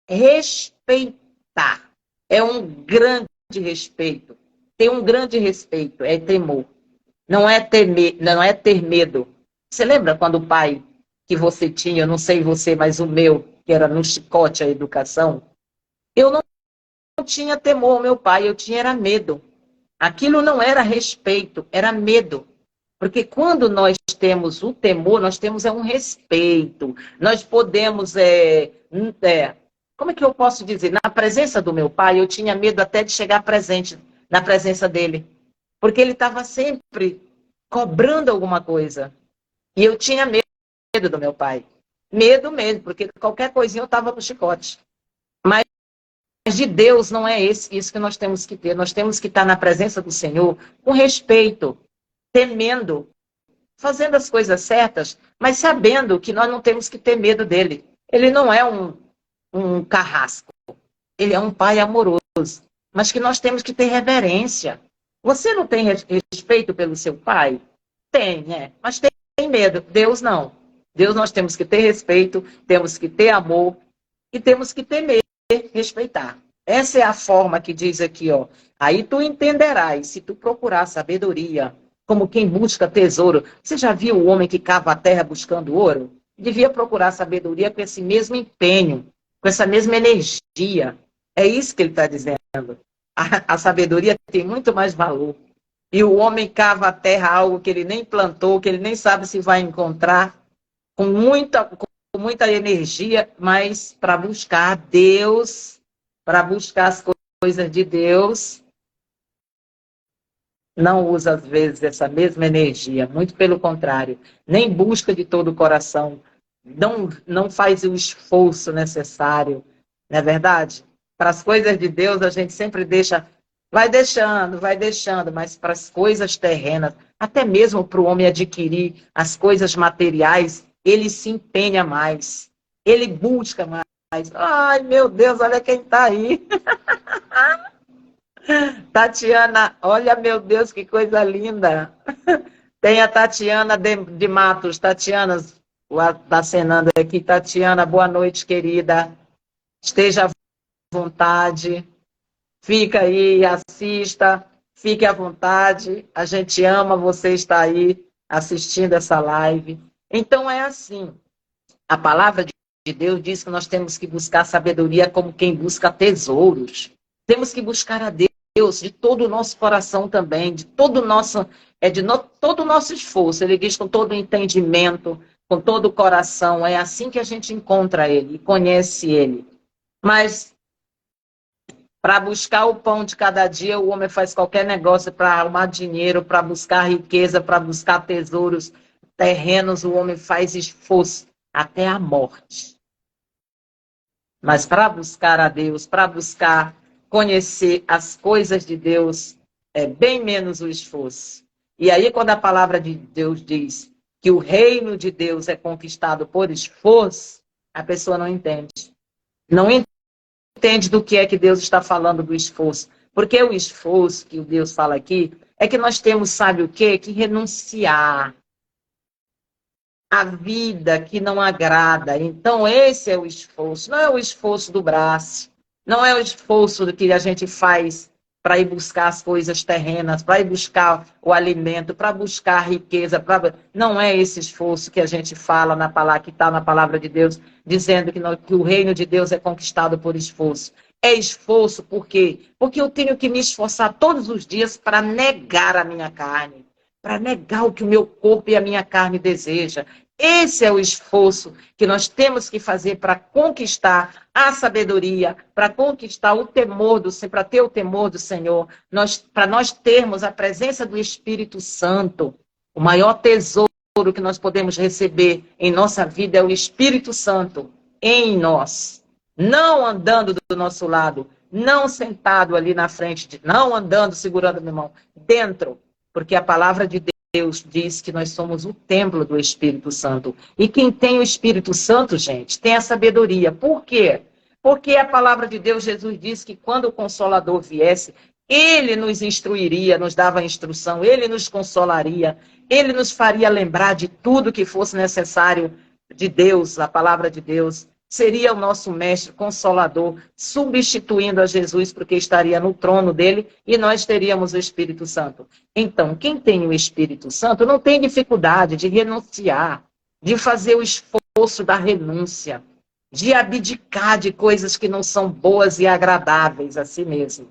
respeitar. É um grande respeito. Tem um grande respeito, é temor. Não é ter medo. Você lembra quando o pai que você tinha, eu não sei você, mas o meu, que era no chicote a educação, eu não tinha temor ao meu pai, eu tinha era medo. Aquilo não era respeito, era medo. Porque quando nós temos o temor, nós temos um respeito. Nós podemos, como é que eu posso dizer? Na presença do meu pai, eu tinha medo até de chegar presente na presença dele. Porque ele estava sempre cobrando alguma coisa. E eu tinha medo do meu pai. Medo mesmo, porque qualquer coisinha eu estava no chicote. Mas de Deus não é isso que nós temos que ter. Nós temos que estar na presença do Senhor com respeito, temendo, fazendo as coisas certas, mas sabendo que nós não temos que ter medo dele. Ele não é um carrasco. Ele é um pai amoroso, mas que nós temos que ter reverência. Você não tem respeito pelo seu pai? Tem, né? Mas tem medo. Deus não. Deus nós temos que ter respeito, temos que ter amor e temos que temer, respeitar. Essa é a forma que diz aqui, ó. Aí tu entenderás, se tu procurar sabedoria, como quem busca tesouro. Você já viu o homem que cava a terra buscando ouro? Devia procurar sabedoria com esse mesmo empenho, com essa mesma energia. É isso que ele está dizendo. A sabedoria tem muito mais valor. E o homem cava a terra algo que ele nem plantou, que ele nem sabe se vai encontrar, com muita energia, mas para buscar Deus, para buscar as coisas de Deus, não usa, às vezes, essa mesma energia. Muito pelo contrário. Nem busca de todo o coração. Não faz o esforço necessário. Não é verdade? Para as coisas de Deus, a gente sempre deixa... vai deixando, mas para as coisas terrenas, até mesmo para o homem adquirir as coisas materiais, ele se empenha mais. Ele busca mais. Ai, meu Deus, olha quem está aí. Tatiana, olha, meu Deus, que coisa linda. Tem a Tatiana de Matos. Tatiana, está acenando aqui. Tatiana, boa noite, querida. Esteja à vontade. Fica aí, assista. Fique à vontade. A gente ama você estar aí assistindo essa live. Então, é assim. A palavra de Deus diz que nós temos que buscar sabedoria como quem busca tesouros. Temos que buscar a Deus de todo o nosso coração também, de todo o nosso, todo o nosso esforço. Ele diz com todo o entendimento, com todo o coração. É assim que a gente encontra Ele e conhece Ele. Mas para buscar o pão de cada dia, o homem faz qualquer negócio para arrumar dinheiro, para buscar riqueza, para buscar tesouros terrenos, o homem faz esforço até a morte. Mas para buscar a Deus, para buscar conhecer as coisas de Deus, é bem menos o esforço. E aí, quando a palavra de Deus diz que o reino de Deus é conquistado por esforço, a pessoa não entende. Não entende do que é que Deus está falando do esforço. Porque o esforço que o Deus fala aqui é que nós temos, sabe o quê? Que renunciar a vida que não agrada. Então, esse é o esforço. Não é o esforço do braço. Não é o esforço que a gente faz para ir buscar as coisas terrenas, para ir buscar o alimento, para buscar a riqueza. Não é esse esforço que a gente fala na palavra, que está na palavra de Deus, dizendo que o reino de Deus é conquistado por esforço. É esforço por quê? Porque eu tenho que me esforçar todos os dias para negar a minha carne, para negar o que o meu corpo e a minha carne deseja. Esse é o esforço que nós temos que fazer para conquistar a sabedoria, para conquistar o temor do Senhor, para ter o temor do Senhor, para nós termos a presença do Espírito Santo. O maior tesouro que nós podemos receber em nossa vida é o Espírito Santo em nós. Não andando do nosso lado, não sentado ali na frente, não andando segurando a minha mão, dentro, porque a palavra de Deus diz que nós somos o templo do Espírito Santo. E quem tem o Espírito Santo, gente, tem a sabedoria. Por quê? Porque a palavra de Deus, Jesus disse que quando o Consolador viesse, Ele nos instruiria, nos dava instrução, Ele nos consolaria, Ele nos faria lembrar de tudo que fosse necessário de Deus, a palavra de Deus. Seria o nosso mestre consolador, substituindo a Jesus, porque estaria no trono dele, e nós teríamos o Espírito Santo. Então, quem tem o Espírito Santo não tem dificuldade de renunciar, de fazer o esforço da renúncia, de abdicar de coisas que não são boas e agradáveis a si mesmo.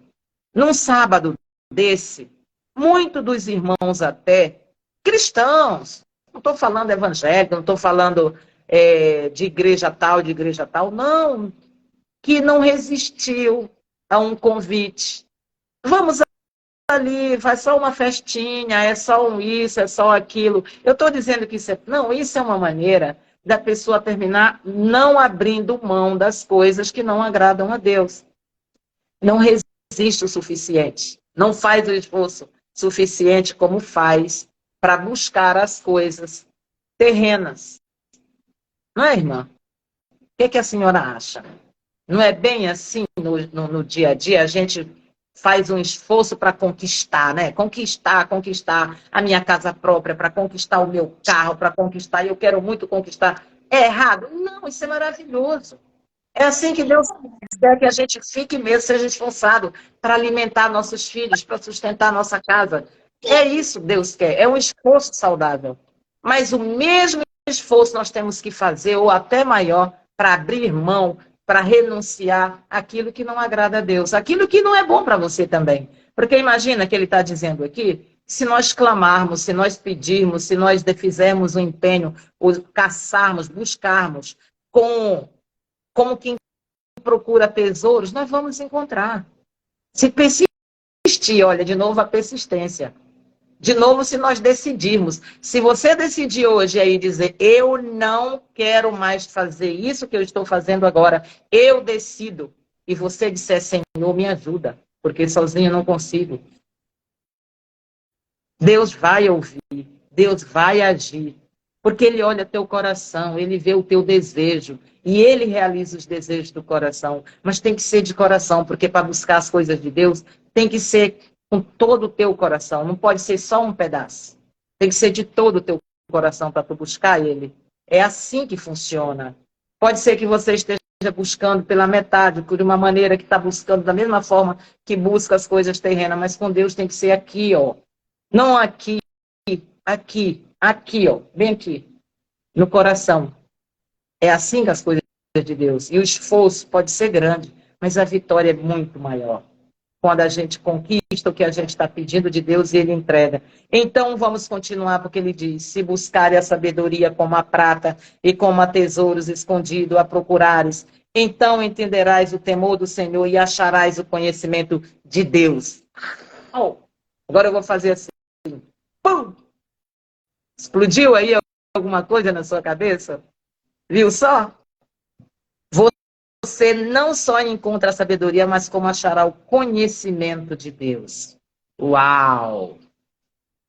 Num sábado desse, muitos dos irmãos até, cristãos, não estou falando evangélico, não estou falando de igreja tal, não, que não resistiu a um convite. Vamos ali, faz só uma festinha, é só isso, é só aquilo. Eu estou dizendo que isso é uma maneira da pessoa terminar não abrindo mão das coisas que não agradam a Deus. Não resiste o suficiente, não faz o esforço suficiente como faz para buscar as coisas terrenas. Não é, irmã? O que a senhora acha? Não é bem assim no dia a dia? A gente faz um esforço para conquistar, né? Conquistar a minha casa própria, para conquistar o meu carro, para conquistar, eu quero muito conquistar. É errado? Não, isso é maravilhoso. É assim que Deus quer que a gente fique mesmo, seja esforçado para alimentar nossos filhos, para sustentar nossa casa. É isso que Deus quer, é um esforço saudável. Mas o mesmo esforço nós temos que fazer, ou até maior, para abrir mão para renunciar aquilo que não agrada a Deus, aquilo que não é bom para você também. Porque imagina que ele está dizendo aqui, se nós clamarmos, se nós pedirmos, se nós fizermos um empenho, ou caçarmos, buscarmos, como quem procura tesouros, nós vamos encontrar. Se persistir, olha, de novo a persistência. De novo, se nós decidirmos, se você decidir hoje aí dizer, eu não quero mais fazer isso que eu estou fazendo agora, eu decido, e você disser, Senhor, me ajuda, porque sozinho eu não consigo. Deus vai ouvir, Deus vai agir, porque Ele olha teu coração, Ele vê o teu desejo, e Ele realiza os desejos do coração, mas tem que ser de coração, porque para buscar as coisas de Deus, tem que ser com todo o teu coração, não pode ser só um pedaço, tem que ser de todo o teu coração para tu buscar Ele. É assim que funciona. Pode ser que você esteja buscando pela metade, por uma maneira que está buscando da mesma forma que busca as coisas terrenas, mas com Deus tem que ser aqui, ó. Não aqui, aqui, ó, bem aqui, no coração. É assim que as coisas de Deus. E o esforço pode ser grande, mas a vitória é muito maior. Quando a gente conquista o que a gente está pedindo de Deus e Ele entrega. Então vamos continuar, porque Ele diz, se buscarem a sabedoria como a prata e como a tesouros escondido a procurares, então entenderás o temor do Senhor e acharás o conhecimento de Deus. Oh, agora eu vou fazer assim. Pum! Explodiu aí alguma coisa na sua cabeça? Viu só? Você não só encontra a sabedoria, mas como achará o conhecimento de Deus. Uau!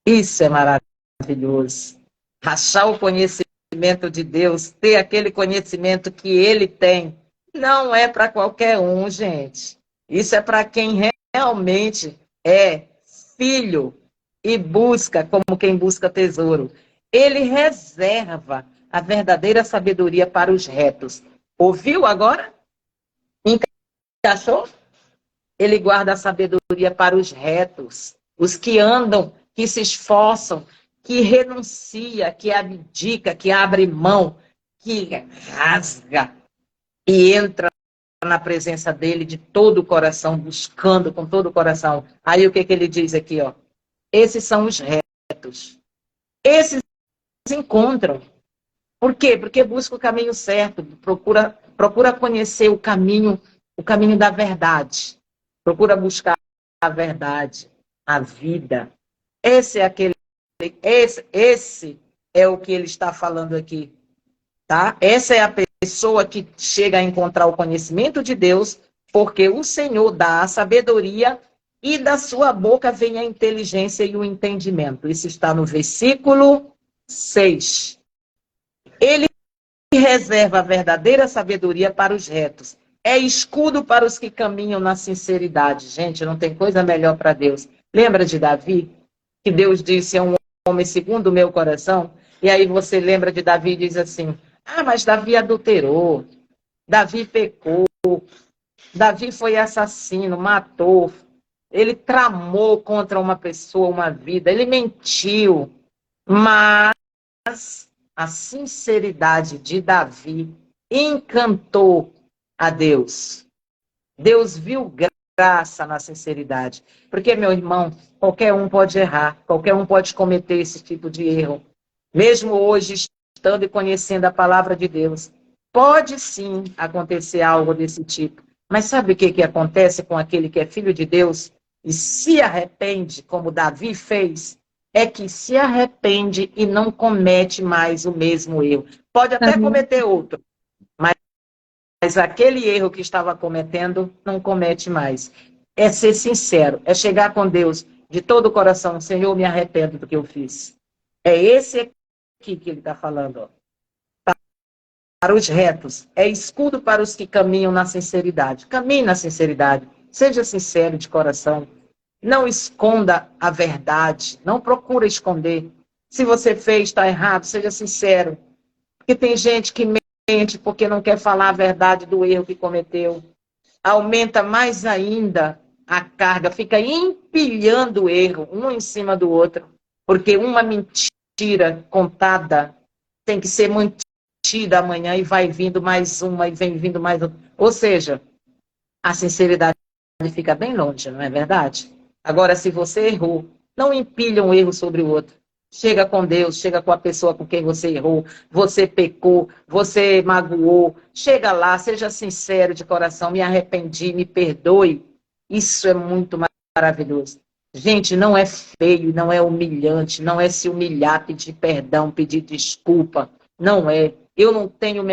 Isso é maravilhoso. Achar o conhecimento de Deus, ter aquele conhecimento que Ele tem, não é para qualquer um, gente. Isso é para quem realmente é filho e busca como quem busca tesouro. Ele reserva a verdadeira sabedoria para os retos. Ouviu agora? Encaixou? Ele guarda a sabedoria para os retos, os que andam, que se esforçam, que renuncia, que abdica, que abre mão, que rasga e entra na presença dele de todo o coração, buscando com todo o coração. Aí o que ele diz aqui, ó? Esses são os retos. Esses encontram. Por quê? Porque busca o caminho certo, procura conhecer o caminho da verdade. Procura buscar a verdade, a vida. Esse é o que ele está falando aqui, tá? Essa é a pessoa que chega a encontrar o conhecimento de Deus, porque o Senhor dá a sabedoria e da sua boca vem a inteligência e o entendimento. Isso está no versículo 6. Ele reserva a verdadeira sabedoria para os retos. É escudo para os que caminham na sinceridade. Gente, não tem coisa melhor para Deus. Lembra de Davi? Que Deus disse, é um homem segundo o meu coração. E aí você lembra de Davi e diz assim, mas Davi adulterou, Davi pecou, Davi foi assassino, matou, ele tramou contra uma pessoa, uma vida, ele mentiu. Mas a sinceridade de Davi encantou a Deus. Deus viu graça na sinceridade. Porque, meu irmão, qualquer um pode errar, qualquer um pode cometer esse tipo de erro. Mesmo hoje, estando e conhecendo a palavra de Deus, pode sim acontecer algo desse tipo. Mas sabe o que acontece com aquele que é filho de Deus e se arrepende, como Davi fez? É que se arrepende e não comete mais o mesmo erro. Pode até cometer outro, mas aquele erro que estava cometendo, não comete mais. É ser sincero, é chegar com Deus de todo o coração. Senhor, me arrependo do que eu fiz. É esse aqui que ele está falando. Ó. Para os retos, é escudo para os que caminham na sinceridade. Caminhe na sinceridade, seja sincero de coração. Não esconda a verdade, não procura esconder. Se você fez, está errado, seja sincero. Porque tem gente que mente porque não quer falar a verdade do erro que cometeu. Aumenta mais ainda a carga, fica empilhando o erro, um em cima do outro. Porque uma mentira contada tem que ser da manhã e vai vindo mais uma e vem vindo mais outra. Ou seja, a sinceridade fica bem longe, não é verdade? Agora, se você errou, não empilha um erro sobre o outro. Chega com Deus, chega com a pessoa com quem você errou, você pecou, você magoou. Chega lá, seja sincero de coração, me arrependi, me perdoe. Isso é muito maravilhoso. Gente, não é feio, não é humilhante, não é se humilhar, pedir perdão, pedir desculpa. Não é. Eu não tenho,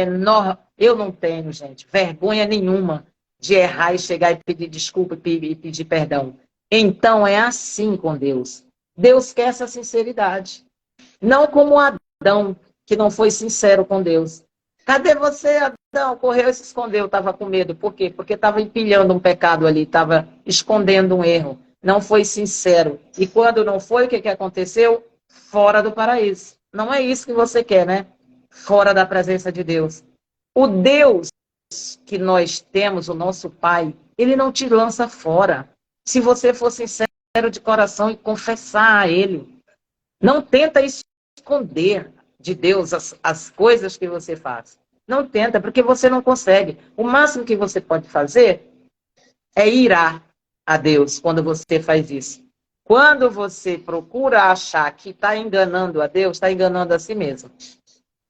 gente, vergonha nenhuma de errar e chegar e pedir desculpa e pedir perdão. Então é assim com Deus. Deus quer essa sinceridade. Não como Adão, que não foi sincero com Deus. Cadê você, Adão? Correu e se escondeu, estava com medo. Por quê? Porque estava empilhando um pecado ali, estava escondendo um erro. Não foi sincero. E quando não foi, o que aconteceu? Fora do paraíso. Não é isso que você quer, né? Fora da presença de Deus. O Deus que nós temos, o nosso Pai, ele não te lança fora. Se você for sincero de coração e confessar a Ele. Não tenta esconder de Deus as coisas que você faz. Não tenta, porque você não consegue. O máximo que você pode fazer é irar a Deus quando você faz isso. Quando você procura achar que está enganando a Deus, está enganando a si mesmo.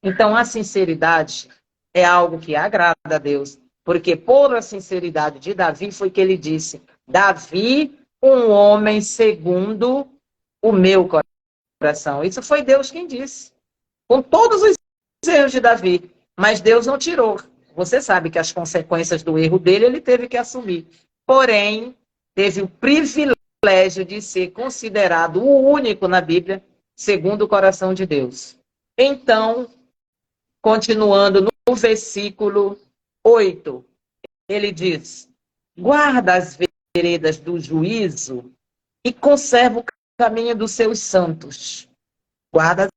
Então, a sinceridade é algo que agrada a Deus. Porque por a sinceridade de Davi foi que ele disse: Davi, um homem segundo o meu coração. Isso foi Deus quem disse. Com todos os erros de Davi. Mas Deus não tirou. Você sabe que as consequências do erro dele, ele teve que assumir. Porém, teve o privilégio de ser considerado o único na Bíblia, segundo o coração de Deus. Então, continuando no versículo 8, ele diz: guarda as veredas do juízo e conserva o caminho dos seus santos. Guarda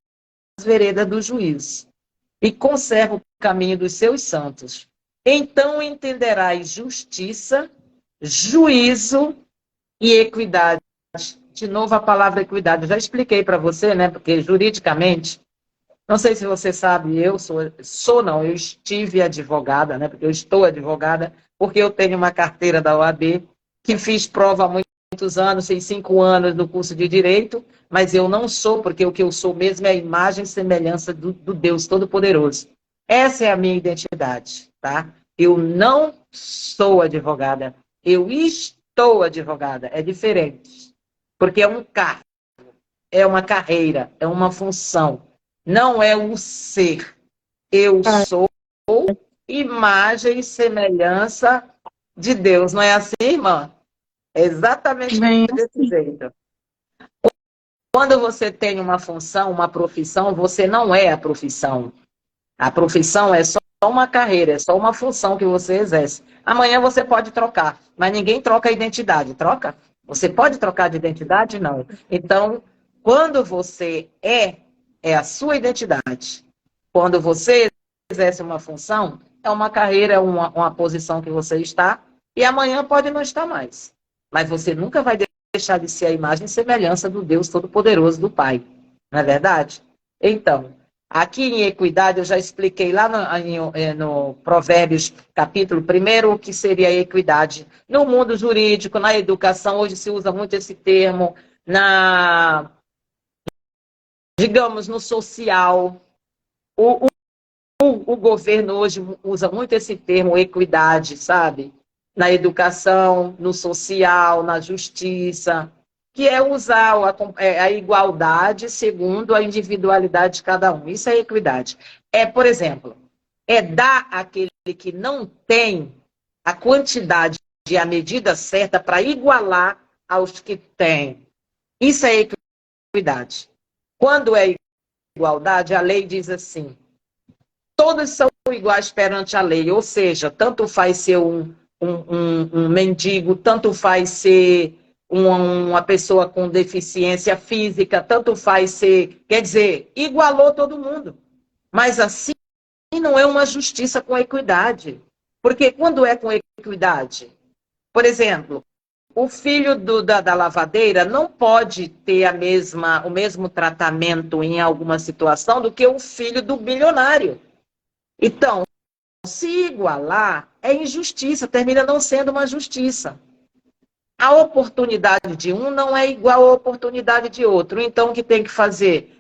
as veredas do juízo e conserva o caminho dos seus santos. Então entenderás justiça, juízo e equidade. De novo a palavra equidade. Eu já expliquei para você, né? Porque juridicamente, não sei se você sabe, eu estive advogada, né? Porque eu estou advogada, porque eu tenho uma carteira da OAB, que fiz prova há muitos anos, fiz 5 anos no curso de Direito, mas eu não sou, porque o que eu sou mesmo é a imagem e semelhança do Deus Todo-Poderoso. Essa é a minha identidade, tá? Eu não sou advogada, eu estou advogada, é diferente. Porque é um cargo, é uma carreira, é uma função. Não é um ser. Eu sou imagem e semelhança de Deus. Não é assim, irmã? É exatamente desse jeito. Quando você tem uma função, uma profissão, você não é a profissão. A profissão é só uma carreira, é só uma função que você exerce. Amanhã você pode trocar, mas ninguém troca a identidade. Troca? Você pode trocar de identidade? Não. Então, quando você é a sua identidade. Quando você exerce uma função, é uma carreira, é uma posição que você está, e amanhã pode não estar mais. Mas você nunca vai deixar de ser a imagem e semelhança do Deus Todo-Poderoso, do Pai. Não é verdade? Então, aqui em equidade, eu já expliquei lá no Provérbios, capítulo 1, o que seria a equidade. No mundo jurídico, na educação, hoje se usa muito esse termo, digamos, no social. O governo hoje usa muito esse termo equidade, sabe? Na educação, no social, na justiça, que é usar a igualdade segundo a individualidade de cada um. Isso é equidade. Por exemplo, dar àquele que não tem a quantidade e a medida certa para igualar aos que têm. Isso é equidade. Quando é igualdade, a lei diz assim: todos são iguais perante a lei, ou seja, tanto faz ser um mendigo, tanto faz ser uma pessoa com deficiência física, tanto faz ser, quer dizer, igualou todo mundo. Mas assim não é uma justiça com equidade. Porque quando é com equidade, por exemplo, o filho da lavadeira não pode ter o mesmo tratamento em alguma situação do que o filho do bilionário. Então, se igualar é injustiça, termina não sendo uma justiça. A oportunidade de um não é igual à oportunidade de outro. Então, o que tem que fazer?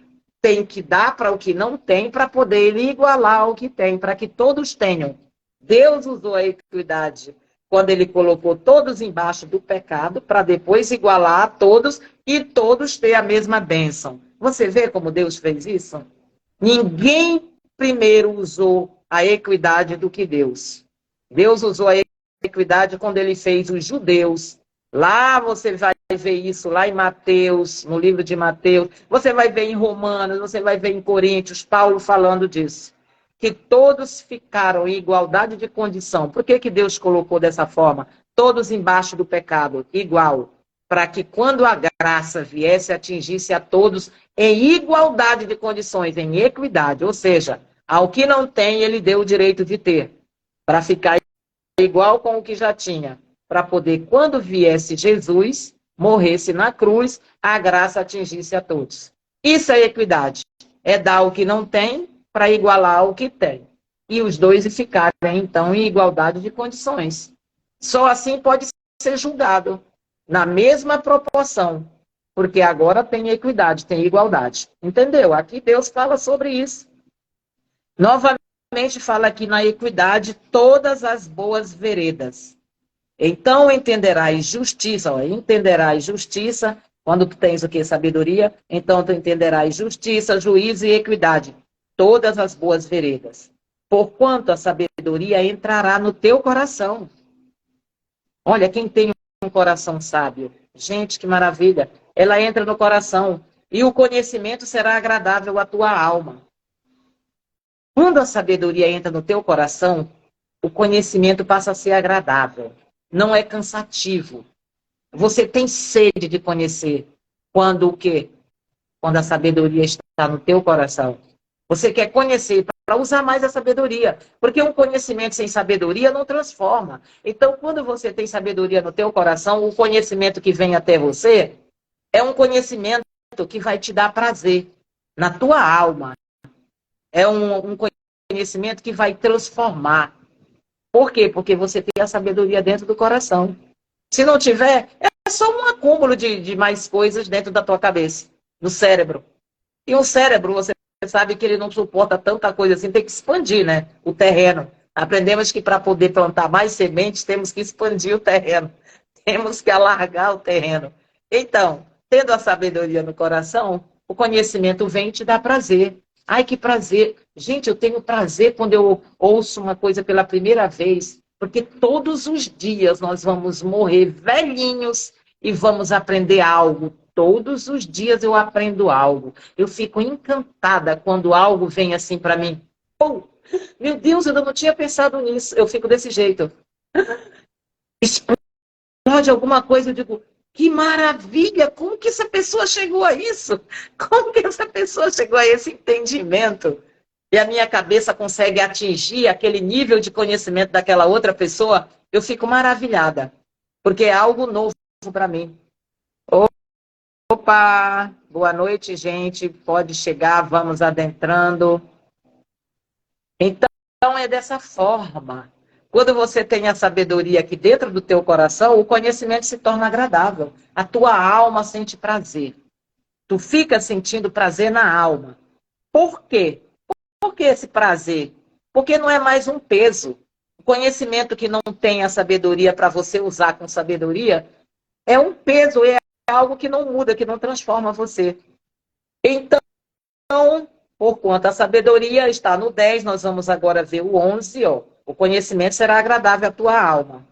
Tem que dar para o que não tem, para poder ele igualar ao que tem, para que todos tenham. Deus usou a equidade quando ele colocou todos embaixo do pecado, para depois igualar a todos e todos ter a mesma bênção. Você vê como Deus fez isso? Ninguém primeiro usou a equidade do que Deus. Deus usou a equidade quando ele fez os judeus. Lá você vai ver isso, lá em Mateus, no livro de Mateus. Você vai ver em Romanos, você vai ver em Coríntios, Paulo falando disso. Que todos ficaram em igualdade de condição. Por que Deus colocou dessa forma? Todos embaixo do pecado, igual. Para que quando a graça viesse, atingisse a todos em igualdade de condições, em equidade. Ou seja, ao que não tem, ele deu o direito de ter. Para ficar igual com o que já tinha. Para poder, quando viesse Jesus, morresse na cruz, a graça atingisse a todos. Isso é equidade. É dar o que não tem para igualar o que tem. E os dois ficarem, então, em igualdade de condições. Só assim pode ser julgado, na mesma proporção. Porque agora tem equidade, tem igualdade. Entendeu? Aqui Deus fala sobre isso. Novamente fala aqui na equidade todas as boas veredas. Então entenderás justiça, entenderás justiça, quando tu tens o que? Sabedoria, então tu entenderás justiça, juízo e equidade, todas as boas veredas. Porquanto a sabedoria entrará no teu coração. Olha, quem tem um coração sábio, gente, que maravilha, ela entra no coração e o conhecimento será agradável à tua alma. Quando a sabedoria entra no teu coração, o conhecimento passa a ser agradável. Não é cansativo. Você tem sede de conhecer. Quando o quê? Quando a sabedoria está no teu coração. Você quer conhecer para usar mais a sabedoria. Porque um conhecimento sem sabedoria não transforma. Então, quando você tem sabedoria no teu coração, o conhecimento que vem até você é um conhecimento que vai te dar prazer na tua alma. É um conhecimento que vai transformar. Por quê? Porque você tem a sabedoria dentro do coração. Se não tiver, é só um acúmulo de mais coisas dentro da tua cabeça, no cérebro. E o cérebro, você sabe que ele não suporta tanta coisa assim, tem que expandir, né? O terreno. Aprendemos que para poder plantar mais sementes, temos que expandir o terreno. Temos que alargar o terreno. Então, tendo a sabedoria no coração, o conhecimento vem e te dá prazer. Ai, que prazer. Gente, eu tenho prazer quando eu ouço uma coisa pela primeira vez, porque todos os dias nós vamos morrer velhinhos e vamos aprender algo. Todos os dias eu aprendo algo. Eu fico encantada quando algo vem assim para mim. Oh, meu Deus, eu não tinha pensado nisso. Eu fico desse jeito. Explode alguma coisa, eu digo, que maravilha! Como que essa pessoa chegou a isso? Como que essa pessoa chegou a esse entendimento? E a minha cabeça consegue atingir aquele nível de conhecimento daquela outra pessoa, eu fico maravilhada. Porque é algo novo para mim. Opa! Boa noite, gente. Pode chegar, vamos adentrando. Então, é dessa forma. Quando você tem a sabedoria aqui dentro do teu coração, o conhecimento se torna agradável. A tua alma sente prazer. Tu fica sentindo prazer na alma. Por quê? Por que esse prazer? Porque não é mais um peso. O conhecimento que não tem a sabedoria para você usar com sabedoria é um peso, é algo que não muda, que não transforma você. Então, por conta da sabedoria, está no 10, nós vamos agora ver o 11, ó. O conhecimento será agradável à tua alma,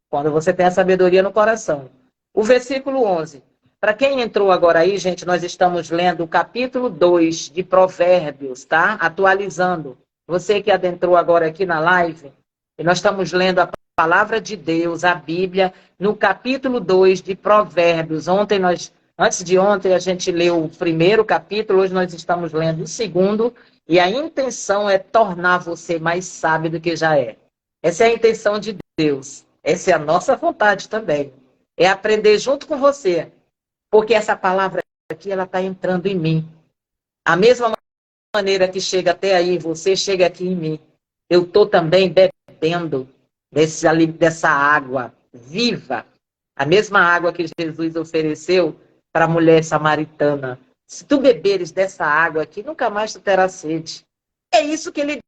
quando você tem a sabedoria no coração. O versículo 11. Para quem entrou agora aí, gente, nós estamos lendo o capítulo 2 de Provérbios, tá? Atualizando. Você que adentrou agora aqui na live, e nós estamos lendo a palavra de Deus, a Bíblia, no capítulo 2 de Provérbios. Antes de ontem, a gente leu o primeiro capítulo, hoje nós estamos lendo o segundo, e a intenção é tornar você mais sábio do que já é. Essa é a intenção de Deus. Essa é a nossa vontade também. É aprender junto com você. Porque essa palavra aqui, ela está entrando em mim. A mesma maneira que chega até aí, você chega aqui em mim. eu estou também bebendo dessa água viva, a mesma água que Jesus ofereceu para a mulher samaritana. Se tu beberes dessa água aqui, nunca mais tu terás sede. É isso que ele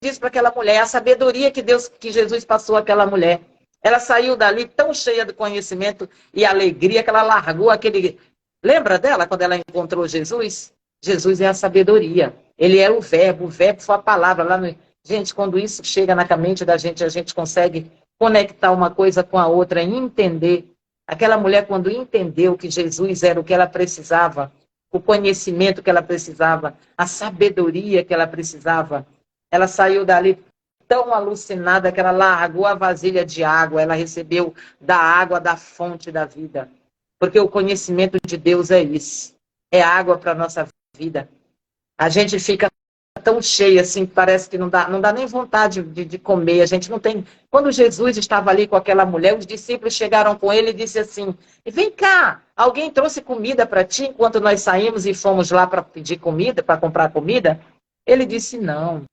diz para aquela mulher, a sabedoria que Jesus passou àquela mulher. Ela saiu dali tão cheia de conhecimento e alegria que ela largou aquele... Lembra dela quando ela encontrou Jesus? Jesus é a sabedoria. Ele é o verbo foi a palavra. Lá no... Gente, quando isso chega na mente da gente, a gente consegue conectar uma coisa com a outra e entender. Aquela mulher, quando entendeu que Jesus era o que ela precisava, o conhecimento que ela precisava, a sabedoria que ela precisava, ela saiu dali tão alucinada que ela largou a vasilha de água, ela recebeu da água da fonte da vida. Porque o conhecimento de Deus é isso. É água para a nossa vida. A gente fica tão cheia assim, parece que não dá nem vontade de comer. A gente não tem... Quando Jesus estava ali com aquela mulher, os discípulos chegaram com ele e disse assim, vem cá, alguém trouxe comida para ti enquanto nós saímos e fomos lá para pedir comida, para comprar comida? Ele disse, não.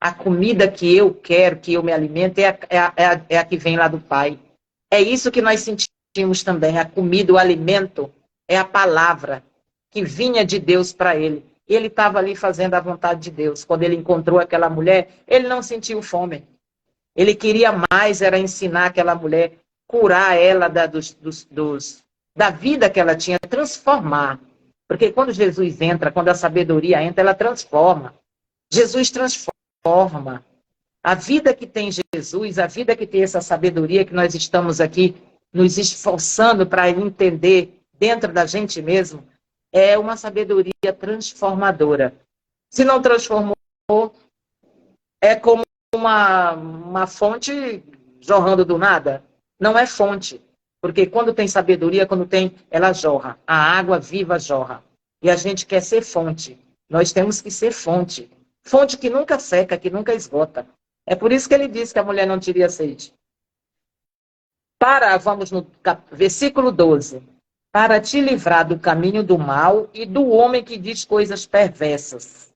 A comida que eu quero, que eu me alimento, é a que vem lá do Pai. É isso que nós sentimos também. A comida, o alimento, é a palavra que vinha de Deus para ele. Ele estava ali fazendo a vontade de Deus. Quando ele encontrou aquela mulher, ele não sentiu fome. Ele queria mais, era ensinar aquela mulher, curar ela da vida que ela tinha, transformar. Porque quando Jesus entra, quando a sabedoria entra, ela transforma. Jesus transforma. A vida que tem Jesus, a vida que tem essa sabedoria que nós estamos aqui nos esforçando para entender dentro da gente mesmo, é uma sabedoria transformadora. Se não transformou, é como uma fonte jorrando do nada. Não é fonte. Porque quando tem sabedoria, ela jorra. A água viva jorra. E a gente quer ser fonte. Nós temos que ser fonte. Fonte que nunca seca, que nunca esgota. É por isso que ele disse que a mulher não teria sede. Vamos no versículo 12. Para te livrar do caminho do mal e do homem que diz coisas perversas.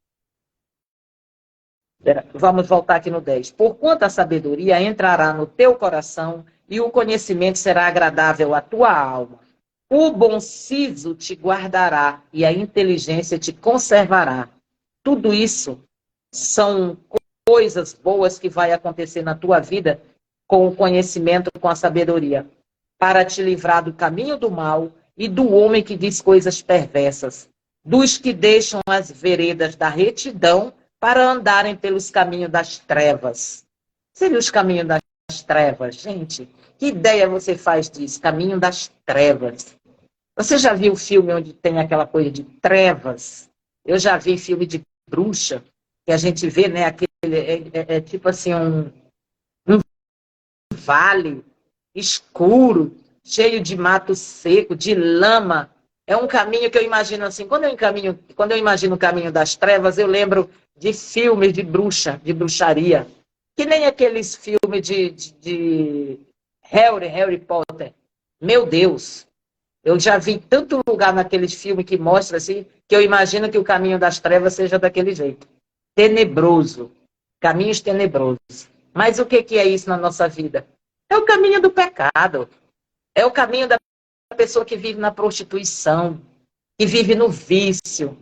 Vamos voltar aqui no 10. Porquanto a sabedoria entrará no teu coração e o conhecimento será agradável à tua alma. O bom siso te guardará e a inteligência te conservará. Tudo isso são coisas boas que vai acontecer na tua vida com o conhecimento, com a sabedoria. Para te livrar do caminho do mal e do homem que diz coisas perversas, dos que deixam as veredas da retidão para andarem pelos caminhos das trevas. Seria os caminhos das trevas, gente? Que ideia você faz disso? Caminho das trevas. Você já viu filme onde tem aquela coisa de trevas? Eu já vi filme de bruxa, que a gente vê, né, tipo assim, um vale escuro, cheio de mato seco, de lama. É um caminho que eu imagino assim, quando eu imagino o caminho das trevas, eu lembro de filmes de bruxaria, que nem aqueles filmes de Harry Potter. Meu Deus, eu já vi tanto lugar naqueles filmes que mostra assim, que eu imagino que o caminho das trevas seja daquele jeito. Tenebroso, caminhos tenebrosos. Mas o que é isso na nossa vida? É o caminho do pecado. É o caminho da pessoa que vive na prostituição, que vive no vício,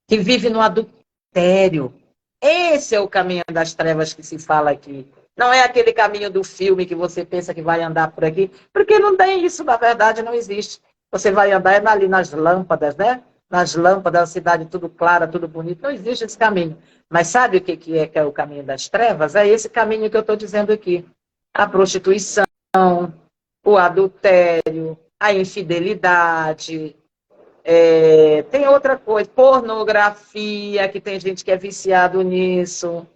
que vive no adultério. Esse é o caminho das trevas que se fala aqui. Não é aquele caminho do filme que você pensa que vai andar por aqui, porque não tem isso, na verdade, não existe. Você vai andar ali nas lâmpadas, né? Nas lâmpadas, a cidade tudo clara, tudo bonito. Não existe esse caminho. Mas sabe o que é o caminho das trevas? É esse caminho que eu estou dizendo aqui. A prostituição, o adultério, a infidelidade, tem outra coisa, pornografia, que tem gente que é viciado nisso.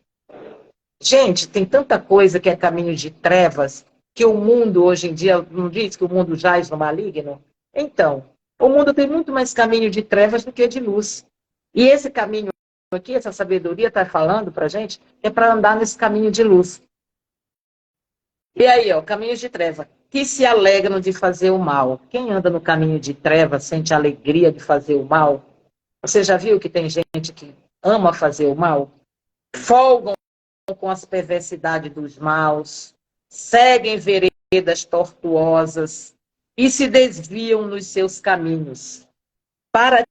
Gente, tem tanta coisa que é caminho de trevas, que o mundo hoje em dia, não diz que o mundo jaz no maligno? Então, o mundo tem muito mais caminho de trevas do que de luz. E esse caminho aqui, essa sabedoria está falando para a gente, é para andar nesse caminho de luz. E aí, caminhos de treva, que se alegram de fazer o mal. Quem anda no caminho de treva sente alegria de fazer o mal? Você já viu que tem gente que ama fazer o mal? Folgam com as perversidades dos maus, seguem veredas tortuosas e se desviam nos seus caminhos. Para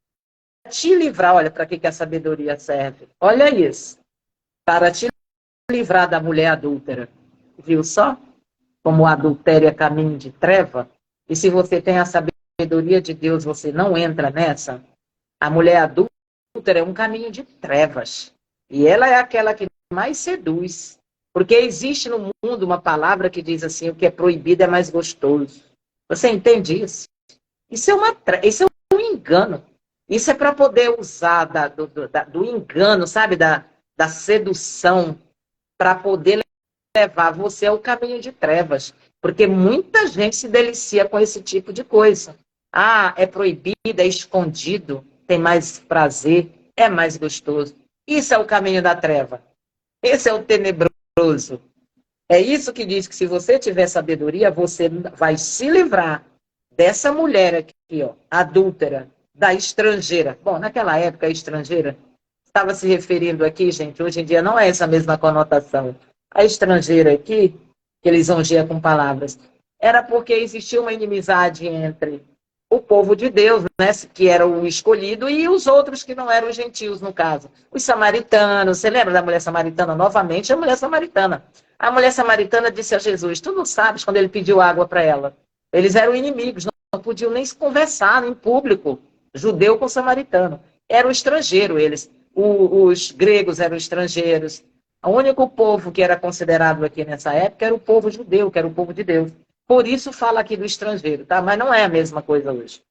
te livrar, olha para que a sabedoria serve. Olha isso. Para te livrar da mulher adúltera. Viu só? Como o adultério é caminho de treva. E se você tem a sabedoria de Deus, você não entra nessa. A mulher adúltera é um caminho de trevas. E ela é aquela que mais seduz. Porque existe no mundo uma palavra que diz assim, o que é proibido é mais gostoso. Você entende isso? Isso é um engano. Isso é para poder usar do engano, sabe? Da sedução, para poder levar você ao caminho de trevas. Porque muita gente se delicia com esse tipo de coisa. Ah, é proibido, é escondido, tem mais prazer, é mais gostoso. Isso é o caminho da treva. Esse é o tenebroso. É isso que diz que se você tiver sabedoria, você vai se livrar dessa mulher aqui, ó, adúltera, da estrangeira. Bom, naquela época, a estrangeira estava se referindo aqui, gente, hoje em dia não é essa mesma conotação. A estrangeira aqui, que eles lisonjeia com palavras, era porque existia uma inimizade entre o povo de Deus, né, que era o escolhido, e os outros que não eram os gentios, no caso. Os samaritanos, você lembra da mulher samaritana? Novamente, a mulher samaritana. A mulher samaritana disse a Jesus, tu não sabes quando ele pediu água para ela. Eles eram inimigos, não podiam nem se conversar em público, judeu com samaritano. Era o estrangeiro eles. Os gregos eram estrangeiros. O único povo que era considerado aqui nessa época era o povo judeu, que era o povo de Deus. Por isso fala aqui do estrangeiro, tá? Mas não é a mesma coisa hoje.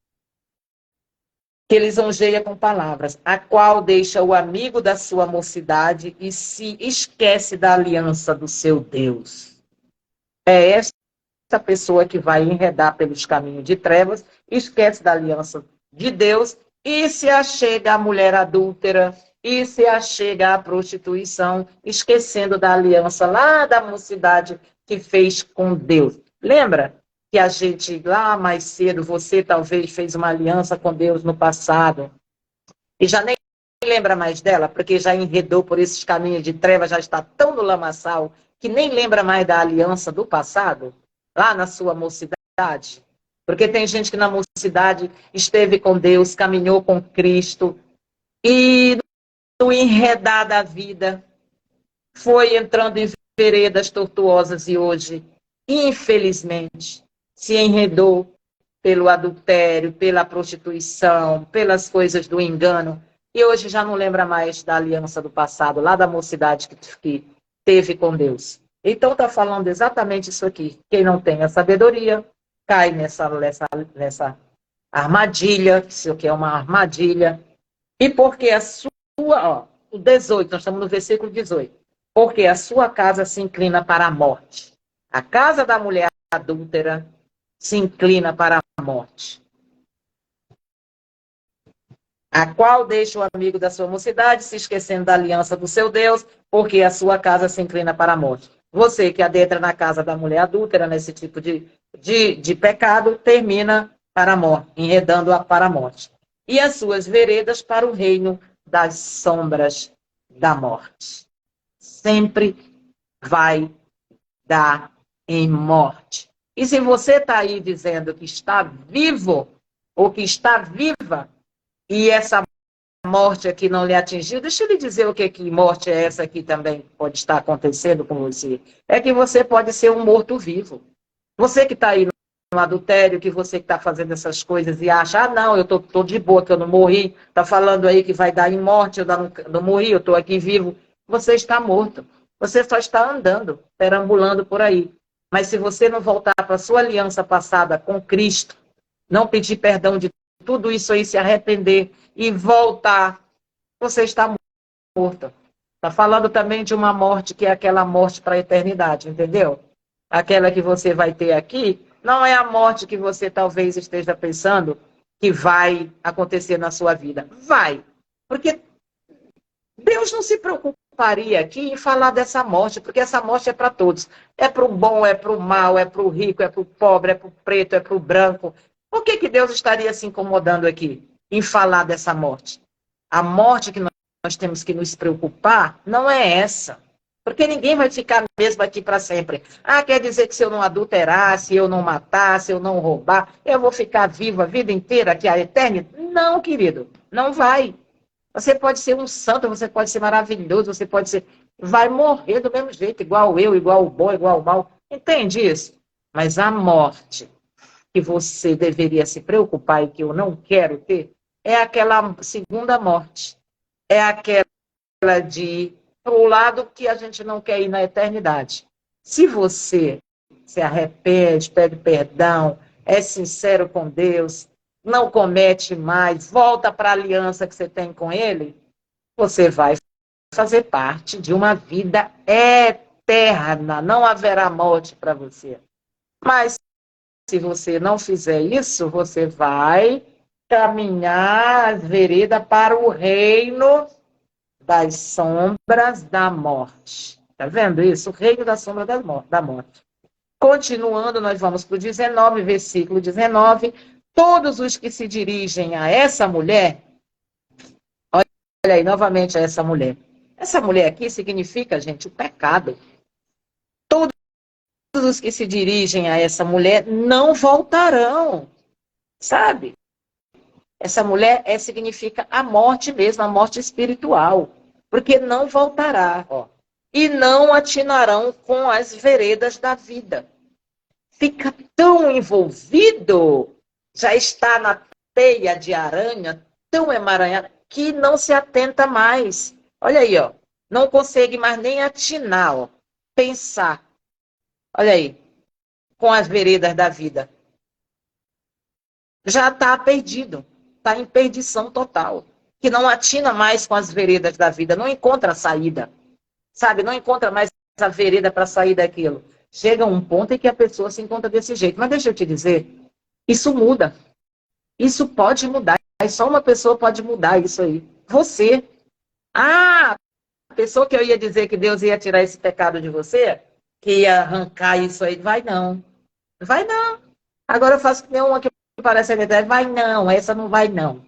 Que ele lisonjeia com palavras, a qual deixa o amigo da sua mocidade e se esquece da aliança do seu Deus. É essa pessoa que vai enredar pelos caminhos de trevas, esquece da aliança de Deus e se achega à mulher adúltera, e se achega à prostituição, esquecendo da aliança lá da mocidade que fez com Deus. Lembra que a gente, lá mais cedo, você talvez fez uma aliança com Deus no passado, e já nem lembra mais dela, porque já enredou por esses caminhos de trevas, já está tão no lamaçal, que nem lembra mais da aliança do passado, lá na sua mocidade. Porque tem gente que na mocidade esteve com Deus, caminhou com Cristo, e no enredar da vida, foi entrando em veredas tortuosas e hoje, infelizmente, se enredou pelo adultério, pela prostituição, pelas coisas do engano, e hoje já não lembra mais da aliança do passado, lá da mocidade que teve com Deus. Então está falando exatamente isso aqui. Quem não tem a sabedoria, cai nessa armadilha, isso aqui é uma armadilha, e porque a sua, ó, o 18, nós estamos no versículo 18, porque a sua casa se inclina para a morte. A casa da mulher adúltera se inclina para a morte. A qual deixa o amigo da sua mocidade, se esquecendo da aliança do seu Deus, porque a sua casa se inclina para a morte. Você que adentra na casa da mulher adúltera, nesse tipo de pecado, termina para a morte, enredando-a para a morte. E as suas veredas para o reino das sombras da morte. Sempre vai dar em morte. E se você está aí dizendo que está vivo, ou que está viva, e essa morte aqui não lhe atingiu, deixa eu lhe dizer o que morte é essa aqui também pode estar acontecendo com você. É que você pode ser um morto-vivo. Você que está aí no adultério, que você que está fazendo essas coisas e acha, ah, não, eu estou de boa, que eu não morri, está falando aí que vai dar em morte, eu não morri, eu estou aqui vivo. Você está morto. Você só está andando, perambulando por aí. Mas se você não voltar para a sua aliança passada com Cristo, não pedir perdão de tudo isso aí, se arrepender e voltar, você está morto. Está falando também de uma morte que é aquela morte para a eternidade, entendeu? Aquela que você vai ter aqui, não é a morte que você talvez esteja pensando que vai acontecer na sua vida. Vai. Porque Deus não se preocuparia aqui em falar dessa morte, porque essa morte é para todos. É para o bom, é para o mal, é para o rico, é para o pobre, é para o preto, é para o branco. Por que Deus estaria se incomodando aqui em falar dessa morte? A morte que nós temos que nos preocupar não é essa. Porque ninguém vai ficar mesmo aqui para sempre. Ah, quer dizer que se eu não adulterar, se eu não matar, se eu não roubar, eu vou ficar vivo a vida inteira aqui, a eternidade? Não, querido, não vai. Você pode ser um santo, você pode ser maravilhoso, você pode ser... Vai morrer do mesmo jeito, igual eu, igual o bom, igual o mal. Entende isso? Mas a morte que você deveria se preocupar e que eu não quero ter, é aquela segunda morte. É aquela de ir para o lado que a gente não quer ir na eternidade. Se você se arrepende, pede perdão, é sincero com Deus, não comete mais, volta para a aliança que você tem com Ele, você vai fazer parte de uma vida eterna. Não haverá morte para você. Mas se você não fizer isso, você vai caminhar as veredas para o reino das sombras da morte. Está vendo isso? O reino da sombra da morte. Continuando, nós vamos para o 19, versículo 19. Todos os que se dirigem a essa mulher, olha aí novamente a essa mulher. Essa mulher aqui significa, gente, o pecado. Todos os que se dirigem a essa mulher não voltarão, sabe? Essa mulher significa a morte mesmo, a morte espiritual. Porque não voltará, ó. E não atinarão com as veredas da vida. Fica tão envolvido, já está na teia de aranha, tão emaranhado, que não se atenta mais. Olha aí, ó. Não consegue mais nem atinar, ó. Pensar. Olha aí. Com as veredas da vida. Já está perdido. Está em perdição total. Que não atina mais com as veredas da vida. Não encontra a saída. Sabe? Não encontra mais a vereda para sair daquilo. Chega um ponto em que a pessoa se encontra desse jeito. Mas deixa eu te dizer, isso muda. Isso pode mudar. Só uma pessoa pode mudar isso aí. Você. Ah, a pessoa que eu ia dizer que Deus ia tirar esse pecado de você, que ia arrancar isso aí, vai não. Vai não. Agora eu faço que nem uma que parece a verdade. Vai não, essa não vai não.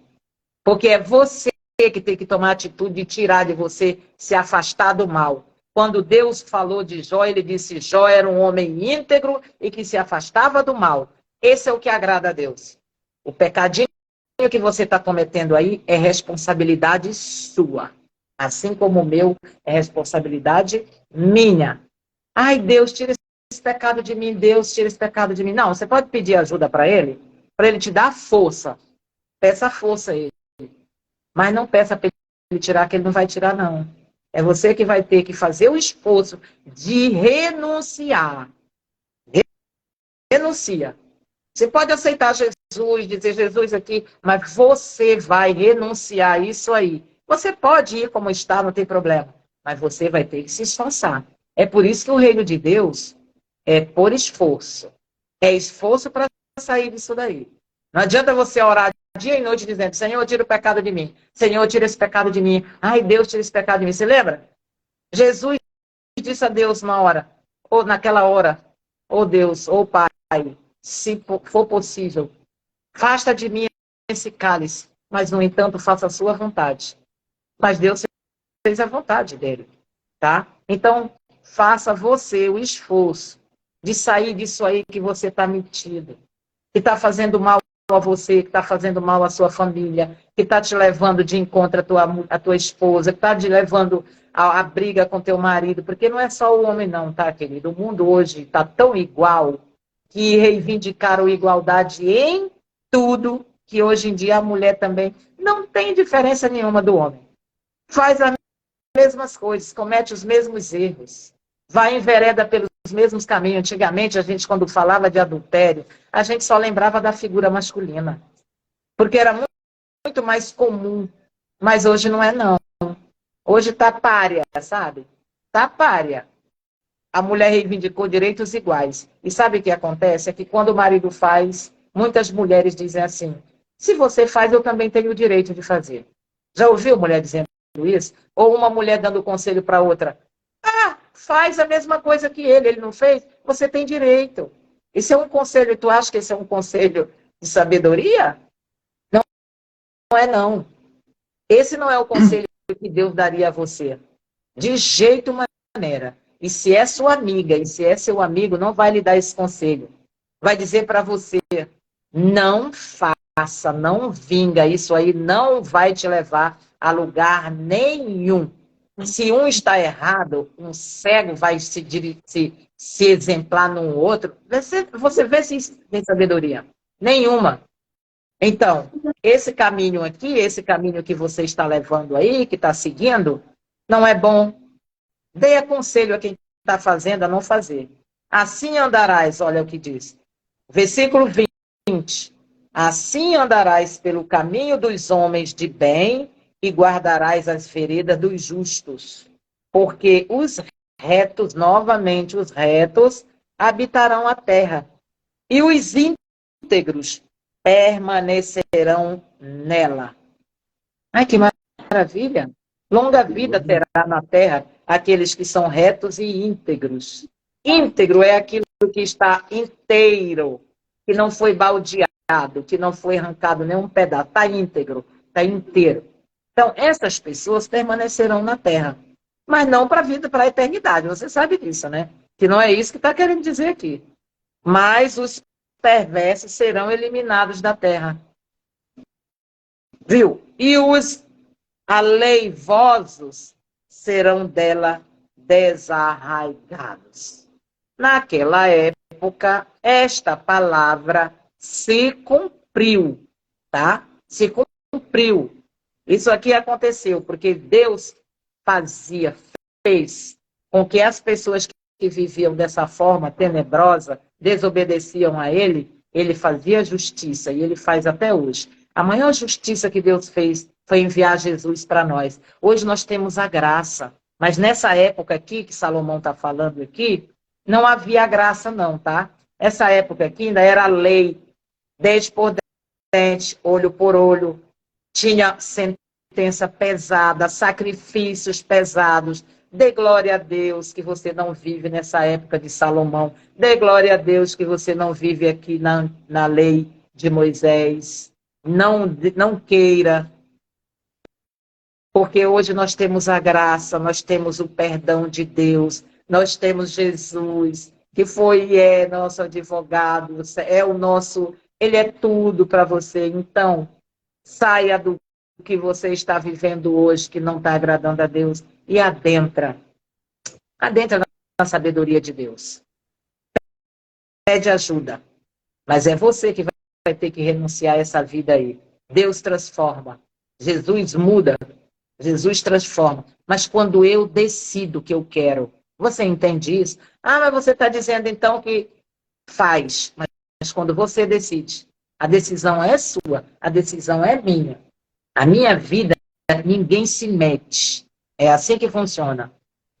Porque é você que tem que tomar a atitude de tirar de você, se afastar do mal. Quando Deus falou de Jó, ele disse: Jó era um homem íntegro e que se afastava do mal. Esse é o que agrada a Deus. O pecadinho que você está cometendo aí é responsabilidade sua. Assim como o meu é responsabilidade minha. Ai, Deus, tira esse pecado de mim. Deus, tira esse pecado de mim. Não, você pode pedir ajuda para ele te dar força. Peça força a ele. Mas não peça para ele tirar, que ele não vai tirar, não. É você que vai ter que fazer o esforço de renunciar. Renuncia. Você pode aceitar Jesus, dizer Jesus aqui, mas você vai renunciar isso aí. Você pode ir como está, não tem problema. Mas você vai ter que se esforçar. É por isso que o reino de Deus é por esforço. É esforço para sair disso daí. Não adianta você orar dia e noite dizendo: Senhor, tira o pecado de mim. Senhor, tira esse pecado de mim. Ai, Deus, tira esse pecado de mim. Você lembra? Jesus disse a Deus na hora, ou naquela hora: oh Deus, oh Pai, se for possível, afasta de mim esse cálice, mas, no entanto, faça a sua vontade. Mas Deus fez a vontade dele, tá? Então, faça você o esforço de sair disso aí que você está metido, que está fazendo mal a você, que está fazendo mal à sua família, que está te levando de encontro à tua esposa, que está te levando a briga com teu marido, porque não é só o homem não, tá, querido? O mundo hoje está tão igual que reivindicaram igualdade em tudo, que hoje em dia a mulher também não tem diferença nenhuma do homem. Faz as mesmas coisas, comete os mesmos erros, vai envereda pelos mesmos caminhos. Antigamente, a gente, quando falava de adultério, a gente só lembrava da figura masculina, porque era muito mais comum, mas hoje não é não. Hoje tá párea, sabe? Tá párea. A mulher reivindicou direitos iguais. E sabe o que acontece? É que quando o marido faz, muitas mulheres dizem assim: se você faz, eu também tenho o direito de fazer. Já ouviu mulher dizendo isso? Ou uma mulher dando conselho para outra: ah, faz a mesma coisa que ele não fez? Você tem direito. Esse é um conselho, tu acha que esse é um conselho de sabedoria? Não, não é não. Esse não é o conselho que Deus daria a você. De jeito maneira. E se é sua amiga, e se é seu amigo, não vai lhe dar esse conselho. Vai dizer para você, não faça, não vinga, isso aí não vai te levar a lugar nenhum. Se um está errado, um cego vai se exemplar num outro, você vê se isso tem sabedoria. Nenhuma. Então, esse caminho aqui, esse caminho que você está levando aí, que está seguindo, não é bom. Dê conselho a quem está fazendo a não fazer. Assim andarás, olha o que diz. Versículo 20. Assim andarás pelo caminho dos homens de bem e guardarás as veredas dos justos. Porque os retos, novamente os retos, habitarão a terra. E os íntegros permanecerão nela. Ai, que maravilha! Longa vida terá na terra aqueles que são retos e íntegros. Íntegro é aquilo que está inteiro, que não foi baldeado, que não foi arrancado nenhum pedaço. Está íntegro, está inteiro. Então, essas pessoas permanecerão na terra. Mas não para a vida, para a eternidade. Você sabe disso, né? Que não é isso que está querendo dizer aqui. Mas os perversos serão eliminados da terra. Viu? E os aleivosos serão dela desarraigados. Naquela época, esta palavra se cumpriu, tá? Se cumpriu. Isso aqui aconteceu porque Deus fez com que as pessoas que viviam dessa forma tenebrosa, desobedeciam a ele fazia justiça e ele faz até hoje. A maior justiça que Deus fez foi enviar Jesus para nós. Hoje nós temos a graça, mas nessa época aqui, que Salomão está falando aqui, não havia graça não, tá? Essa época aqui ainda era a lei, dente por dente, olho por olho, tinha sentença pesada, sacrifícios pesados. Dê glória a Deus que você não vive nessa época de Salomão. Dê glória a Deus que você não vive aqui na lei de Moisés. Não queira, porque hoje nós temos a graça, nós temos o perdão de Deus, nós temos Jesus, que foi e é nosso advogado, é o nosso, ele é tudo para você. Então, saia do que você está vivendo hoje, que não está agradando a Deus, e adentra na sabedoria de Deus. Pede ajuda, mas é você que vai ter que renunciar a essa vida aí. Deus transforma, Jesus muda, Jesus transforma. Mas quando eu decido que eu quero, você entende isso? Ah, mas você está dizendo então que faz. Mas quando você decide, a decisão é sua, a decisão é minha. A minha vida, ninguém se mete. É assim que funciona.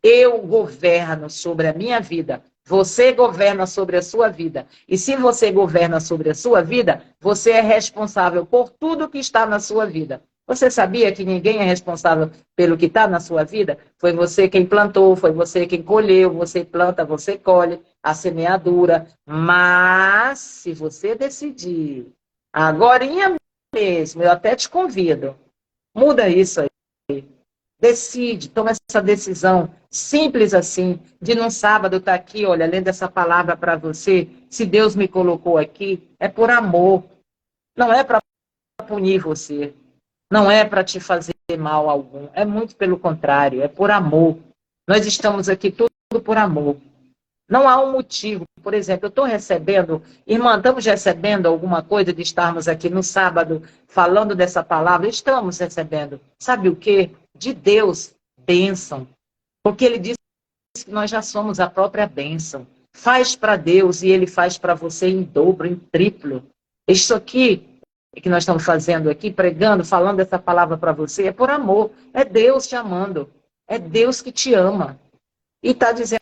Eu governo sobre a minha vida. Você governa sobre a sua vida. E se você governa sobre a sua vida, você é responsável por tudo que está na sua vida. Você sabia que ninguém é responsável pelo que está na sua vida? Foi você quem plantou, foi você quem colheu, você planta, você colhe, a semeadura. Mas, se você decidir, agorinha mesmo, eu até te convido, muda isso aí. Decide, toma essa decisão, simples assim, de num sábado estar aqui, olha, lendo essa palavra para você. Se Deus me colocou aqui, é por amor. Não é para punir você. Não é para te fazer mal algum. É muito pelo contrário, é por amor. Nós estamos aqui tudo por amor. Não há um motivo. Por exemplo, eu estou recebendo, irmã, estamos recebendo alguma coisa de estarmos aqui no sábado falando dessa palavra? Estamos recebendo. Sabe o quê? De Deus, bênção. Porque ele disse que nós já somos a própria bênção. Faz para Deus e ele faz para você em dobro, em triplo. Isso aqui que nós estamos fazendo aqui, pregando, falando essa palavra para você, é por amor. É Deus te amando. É Deus que te ama. E está dizendo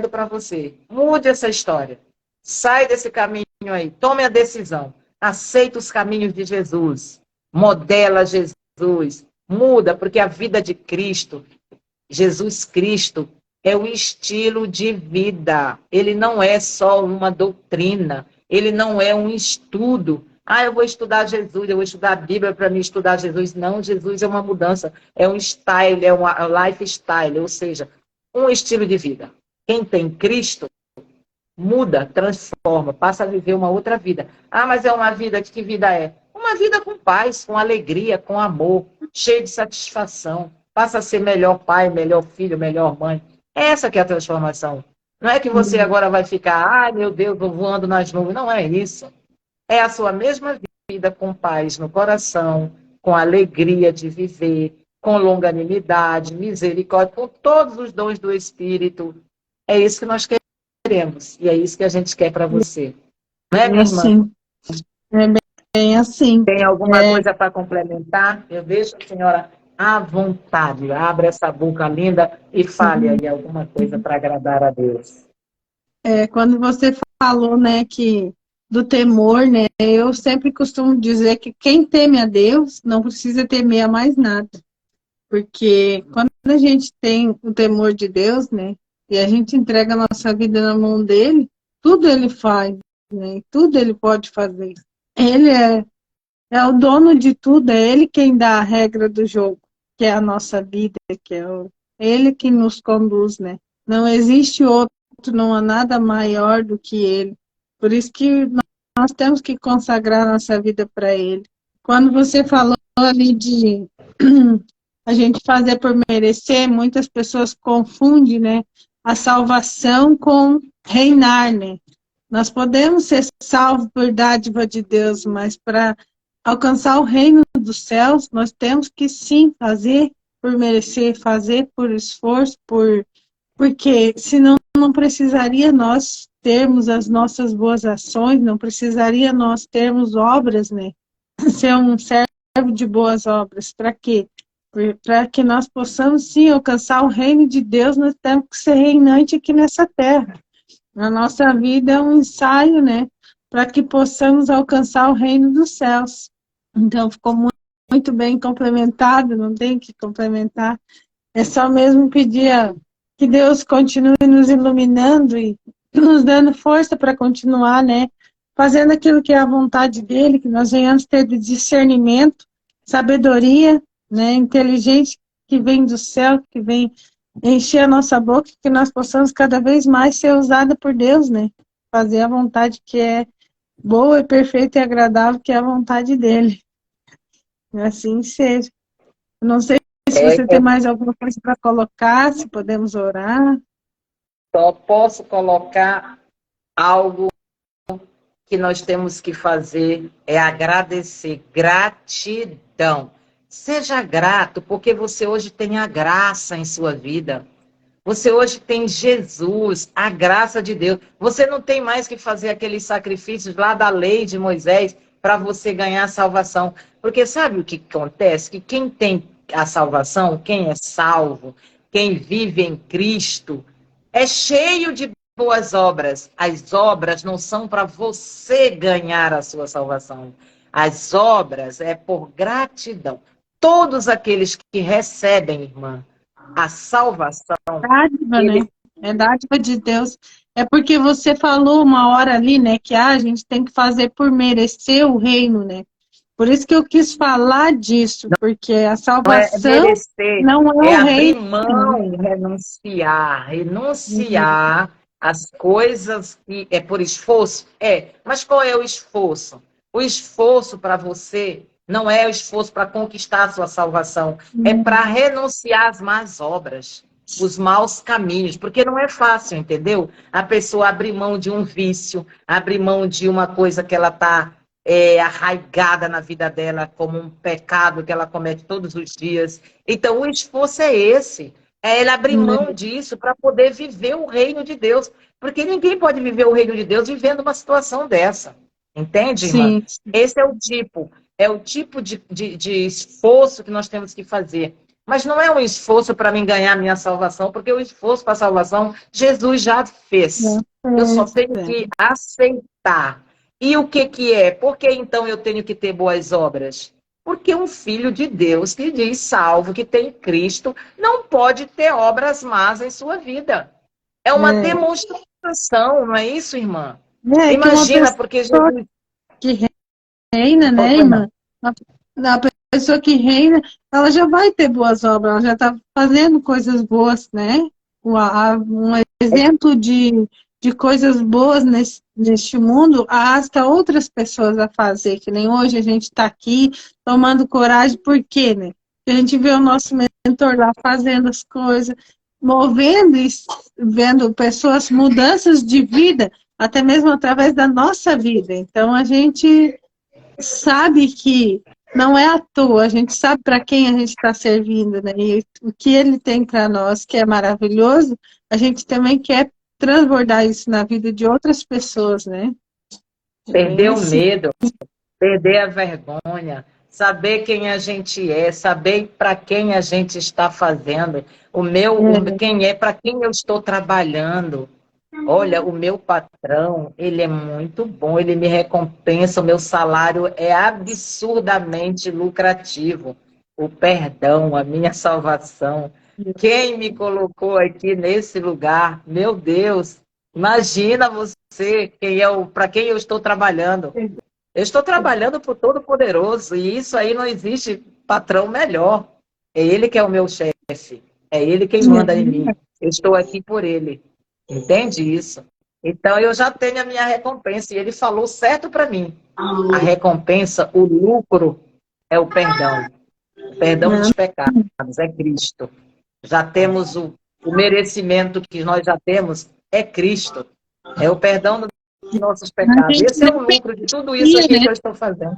para você, mude essa história. Sai desse caminho aí. Tome a decisão. Aceita os caminhos de Jesus. Modela Jesus. Muda, porque a vida de Cristo, Jesus Cristo, é o estilo de vida. Ele não é só uma doutrina. Ele não é um estudo. Ah, eu vou estudar Jesus, eu vou estudar a Bíblia para me estudar Jesus. Não, Jesus é uma mudança. É um style, é um lifestyle. Ou seja, um estilo de vida. Quem tem Cristo muda, transforma, passa a viver uma outra vida. Ah, mas é uma vida, de que vida é? Uma vida com paz, com alegria, com amor, cheia de satisfação. Passa a ser melhor pai, melhor filho, melhor mãe. Essa que é a transformação. Não é que você agora vai ficar, ai meu Deus, vou voando nas nuvens. Não é isso. É a sua mesma vida com paz no coração, com alegria de viver, com longanimidade, misericórdia, com todos os dons do Espírito. É isso que nós queremos. E é isso que a gente quer para você. Não é, minha irmã? Assim, é bem assim. Tem alguma coisa para complementar? Eu deixo a senhora à vontade. Abra essa boca linda e fale aí alguma coisa para agradar a Deus. Quando você falou, né, que do temor, né, eu sempre costumo dizer que quem teme a Deus não precisa temer a mais nada. Porque quando a gente tem o temor de Deus, né, e a gente entrega a nossa vida na mão dele, tudo ele faz, né, tudo ele pode fazer. Ele é o dono de tudo, é ele quem dá a regra do jogo, que é a nossa vida, que é ele que nos conduz, né. Não existe outro, não há nada maior do que ele. Por isso que nós temos que consagrar nossa vida para ele. Quando você falou ali de a gente fazer por merecer, muitas pessoas confundem, né, a salvação com reinar, né? Nós podemos ser salvos por dádiva de Deus, mas para alcançar o reino dos céus, nós temos que sim fazer por merecer, fazer por esforço, porque senão não precisaria nós termos as nossas boas ações, não precisaria nós termos obras, né? Ser um servo de boas obras. Para quê? Para que nós possamos, sim, alcançar o reino de Deus, nós temos que ser reinante aqui nessa terra. A nossa vida é um ensaio, né? Para que possamos alcançar o reino dos céus. Então, ficou muito bem complementado, não tem que complementar. É só mesmo pedir que Deus continue nos iluminando e nos dando força para continuar, né? Fazendo aquilo que é a vontade dele, que nós venhamos ter discernimento, sabedoria, né? Inteligente que vem do céu, que vem encher a nossa boca, que nós possamos cada vez mais ser usada por Deus, né? Fazer a vontade que é boa e perfeita e agradável, que é a vontade dele. Assim seja. Eu não sei se você tem mais alguma coisa para colocar, se podemos orar. Só posso colocar algo que nós temos que fazer, é agradecer, gratidão. Seja grato, porque você hoje tem a graça em sua vida. Você hoje tem Jesus, a graça de Deus. Você não tem mais que fazer aqueles sacrifícios lá da lei de Moisés para você ganhar a salvação. Porque sabe o que acontece? Que quem tem a salvação, quem é salvo, quem vive em Cristo, é cheio de boas obras. As obras não são para você ganhar a sua salvação. As obras é por gratidão. Todos aqueles que recebem, irmã, a salvação. Dádiva, né? É dádiva de Deus. É porque você falou uma hora ali, né, que a gente tem que fazer por merecer o reino, né? Por isso que eu quis falar disso, porque a salvação não é merecer, não é o abrir reino. mão, renunciar às coisas que é por esforço. Mas qual é o esforço? O esforço para você não é o esforço para conquistar a sua salvação, é para renunciar às más obras, os maus caminhos, porque não é fácil, entendeu? A pessoa abrir mão de um vício, abrir mão de uma coisa que ela está arraigada na vida dela, como um pecado que ela comete todos os dias. Então, o esforço é esse, é ela abrir mão disso para poder viver o reino de Deus, porque ninguém pode viver o reino de Deus vivendo uma situação dessa, entende, irmã? Sim. Esse é o tipo de esforço que nós temos que fazer. Mas não é um esforço para mim ganhar minha salvação, porque o esforço para a salvação, Jesus já fez. Eu só tenho que aceitar. E o que é? Por que então eu tenho que ter boas obras? Porque um filho de Deus que diz salvo, que tem Cristo, não pode ter obras más em sua vida. É uma demonstração, não é isso, irmã? Imagina, porque Jesus... que reina, né, irmã? A pessoa que reina, ela já vai ter boas obras, ela já está fazendo coisas boas, né? um exemplo de coisas boas neste mundo, arrasta outras pessoas a fazer, que nem hoje a gente está aqui tomando coragem, por quê, né? A gente vê o nosso mentor lá fazendo as coisas, movendo e vendo pessoas, mudanças de vida, até mesmo através da nossa vida. Então a gente sabe que não é à toa, a gente sabe para quem a gente está servindo, né? E o que ele tem para nós, que é maravilhoso, a gente também quer transbordar isso na vida de outras pessoas, né? Perder o medo, perder a vergonha, saber quem a gente é, saber para quem a gente está fazendo, quem é, para quem eu estou trabalhando. Olha, o meu patrão, ele é muito bom, ele me recompensa, o meu salário é absurdamente lucrativo. O perdão, a minha salvação. Quem me colocou aqui nesse lugar? Meu Deus, imagina você, para quem eu estou trabalhando. Eu estou trabalhando para o Todo-Poderoso e isso aí não existe patrão melhor. É ele que é o meu chefe, é ele quem manda em mim. Eu estou aqui por ele. Entende isso? Então eu já tenho a minha recompensa e ele falou certo para mim. A recompensa, o lucro é o perdão. O perdão dos pecados é Cristo. Já temos o merecimento que nós já temos é Cristo. É o perdão dos nossos pecados. Esse é o lucro de tudo isso aqui que eu estou fazendo.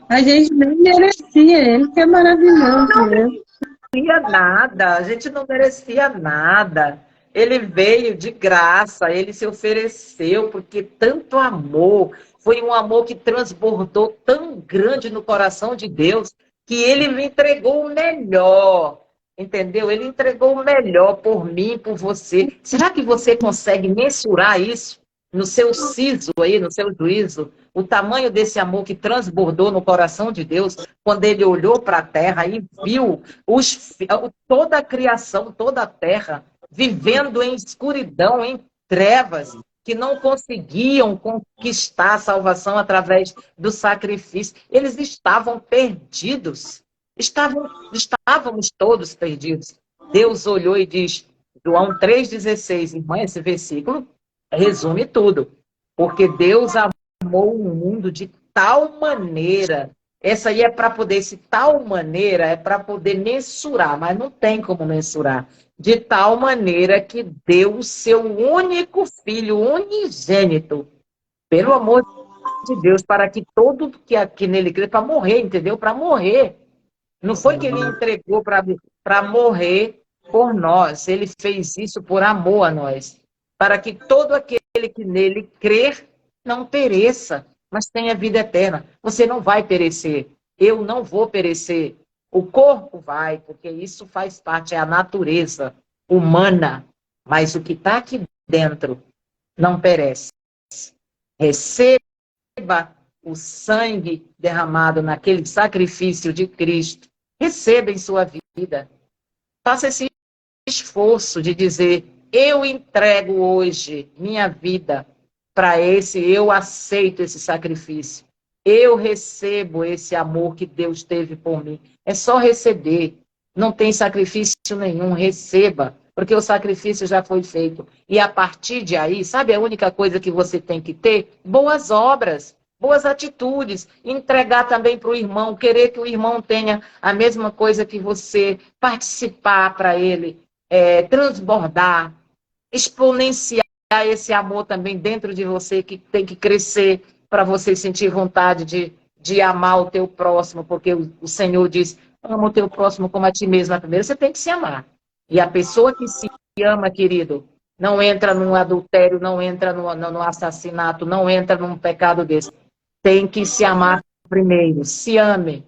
A gente nem merecia, ele que é maravilhoso. Não merecia nada, a gente não merecia nada. Ele veio de graça, ele se ofereceu, porque tanto amor, foi um amor que transbordou tão grande no coração de Deus, que ele me entregou o melhor, entendeu? Ele entregou o melhor por mim, por você. Será que você consegue mensurar isso no seu siso aí, no seu juízo? O tamanho desse amor que transbordou no coração de Deus, quando ele olhou para a terra e viu toda a criação, toda a terra, vivendo em escuridão, em trevas, que não conseguiam conquistar a salvação através do sacrifício. Eles estavam perdidos. Estávamos todos perdidos. Deus olhou e diz, João 3,16, irmã, esse versículo resume tudo. Porque Deus amou o mundo de tal maneira. Essa aí é para poder, esse tal maneira é para poder mensurar, mas não tem como mensurar. De tal maneira que deu o seu único filho, unigênito, pelo amor de Deus, para que todo que aqui nele crê, para morrer, entendeu? Para morrer. Não foi que ele entregou para morrer por nós, ele fez isso por amor a nós, para que todo aquele que nele crer não pereça, mas tenha vida eterna. Você não vai perecer, eu não vou perecer. O corpo vai, porque isso faz parte, é a natureza humana. Mas o que está aqui dentro não perece. Receba o sangue derramado naquele sacrifício de Cristo. Receba em sua vida. Faça esse esforço de dizer, eu entrego hoje minha vida para eu aceito esse sacrifício. Eu recebo esse amor que Deus teve por mim. É só receber. Não tem sacrifício nenhum. Receba, porque o sacrifício já foi feito. E a partir de aí, sabe a única coisa que você tem que ter? Boas obras, boas atitudes. Entregar também para o irmão, querer que o irmão tenha a mesma coisa que você, participar para ele, transbordar, exponenciar esse amor também dentro de você, que tem que crescer para você sentir vontade de amar o teu próximo, porque o Senhor diz, ama o teu próximo como a ti mesmo. Primeiro você tem que se amar. E a pessoa que se ama, querido, não entra num adultério, não entra no assassinato, não entra num pecado desse. Tem que se amar primeiro. Se ame,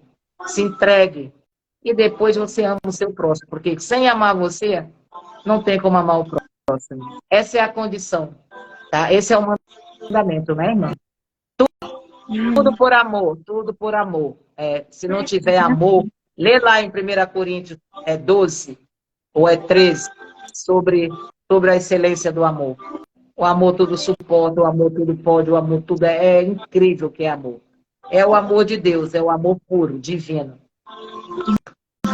se entregue. E depois você ama o seu próximo. Porque sem amar você, não tem como amar o próximo. Essa é a condição. Tá? Esse é o mandamento, né, irmã? Tudo por amor, tudo por amor. Se não tiver amor, lê lá em 1 Coríntios 12 ou 13 sobre a excelência do amor. O amor tudo suporta, o amor tudo pode, o amor tudo é incrível que é amor. É o amor de Deus, é o amor puro, divino.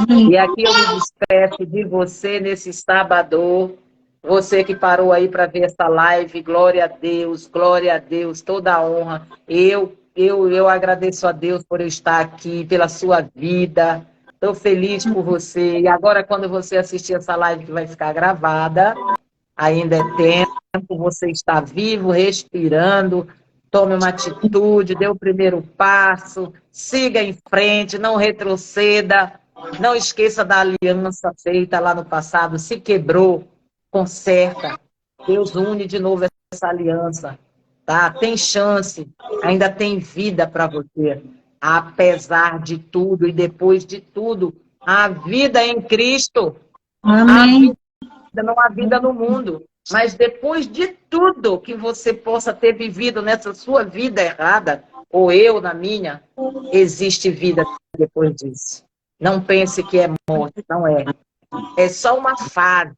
E aqui eu me despeço de você nesse sábado, Você que parou aí para ver essa live, glória a Deus, toda a honra. Eu agradeço a Deus por eu estar aqui, pela sua vida. Estou feliz por você. E agora, quando você assistir essa live que vai ficar gravada, ainda é tempo, você está vivo, respirando. Tome uma atitude, dê o primeiro passo, siga em frente, não retroceda. Não esqueça da aliança feita lá no passado, se quebrou, conserta. Deus une de novo essa aliança, tá? Tem chance, ainda tem vida para você. Apesar de tudo e depois de tudo, a vida em Cristo, a Amém. vida, não há vida no mundo. Mas depois de tudo que você possa ter vivido nessa sua vida errada, ou eu na minha, existe vida depois disso. Não pense que é morte, não é. É só uma fase.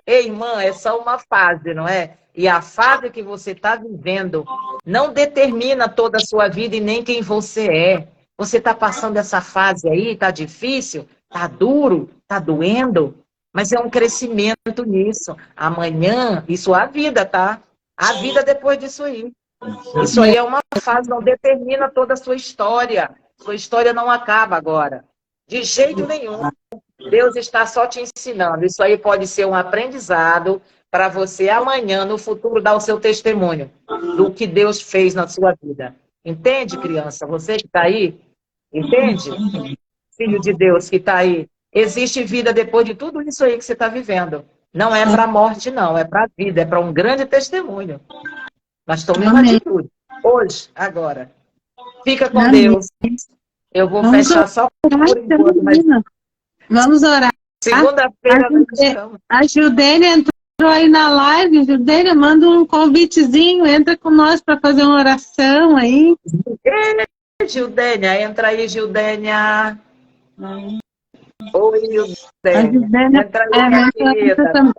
Ei, irmã, é só uma fase, não é? E a fase que você está vivendo não determina toda a sua vida e nem quem você é. Você está passando essa fase aí, está difícil, está duro, está doendo, mas é um crescimento nisso. Amanhã, isso há vida, tá? Há vida depois disso aí. Isso aí é uma fase, não determina toda a sua história. Sua história não acaba agora. De jeito nenhum. Deus está só te ensinando. Isso aí pode ser um aprendizado para você amanhã, no futuro, dar o seu testemunho do que Deus fez na sua vida. Entende, criança? Você que está aí, entende? Filho de Deus que está aí. Existe vida depois de tudo isso aí que você está vivendo. Não é para a morte, não. É para a vida. É para um grande testemunho. Mas tome uma Amém. atitude. Hoje, agora. Fica com Amém. Deus. Eu vou Vamos fechar só orar, por enquanto, mas menina. Vamos orar. segunda-feira nós estamos. A Judênia entrou aí na live. Judênia, manda um convitezinho, entra com nós para fazer uma oração aí. Gildênia, entra aí, Gildênia. Oi, A Gildênia. Judênia Entra é aí, minha querida. também.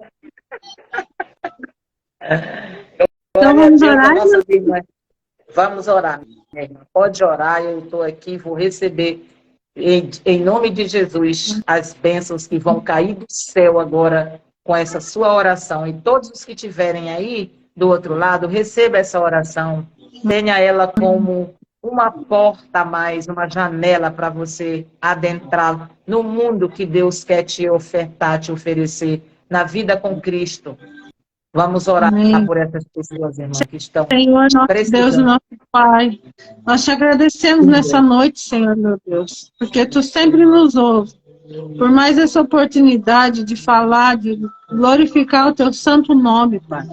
Então Glória a vamos Deus, a orar. nossa irmã. Vamos orar, minha irmã. Pode orar, eu estou aqui, vou receber, em nome de Jesus, as bênçãos que vão cair do céu agora com essa sua oração. E todos os que estiverem aí do outro lado, receba essa oração. Tenha ela como uma porta a mais, uma janela para você adentrar no mundo que Deus quer te ofertar, te oferecer, na vida com Cristo. Vamos orar Amém. por essas pessoas, irmã, que estão Senhor, nosso Deus e precisando. nosso Pai, nós te agradecemos nessa noite, Senhor, meu Deus, porque tu sempre nos ouves. Por mais essa oportunidade de falar, de glorificar o teu santo nome, Pai.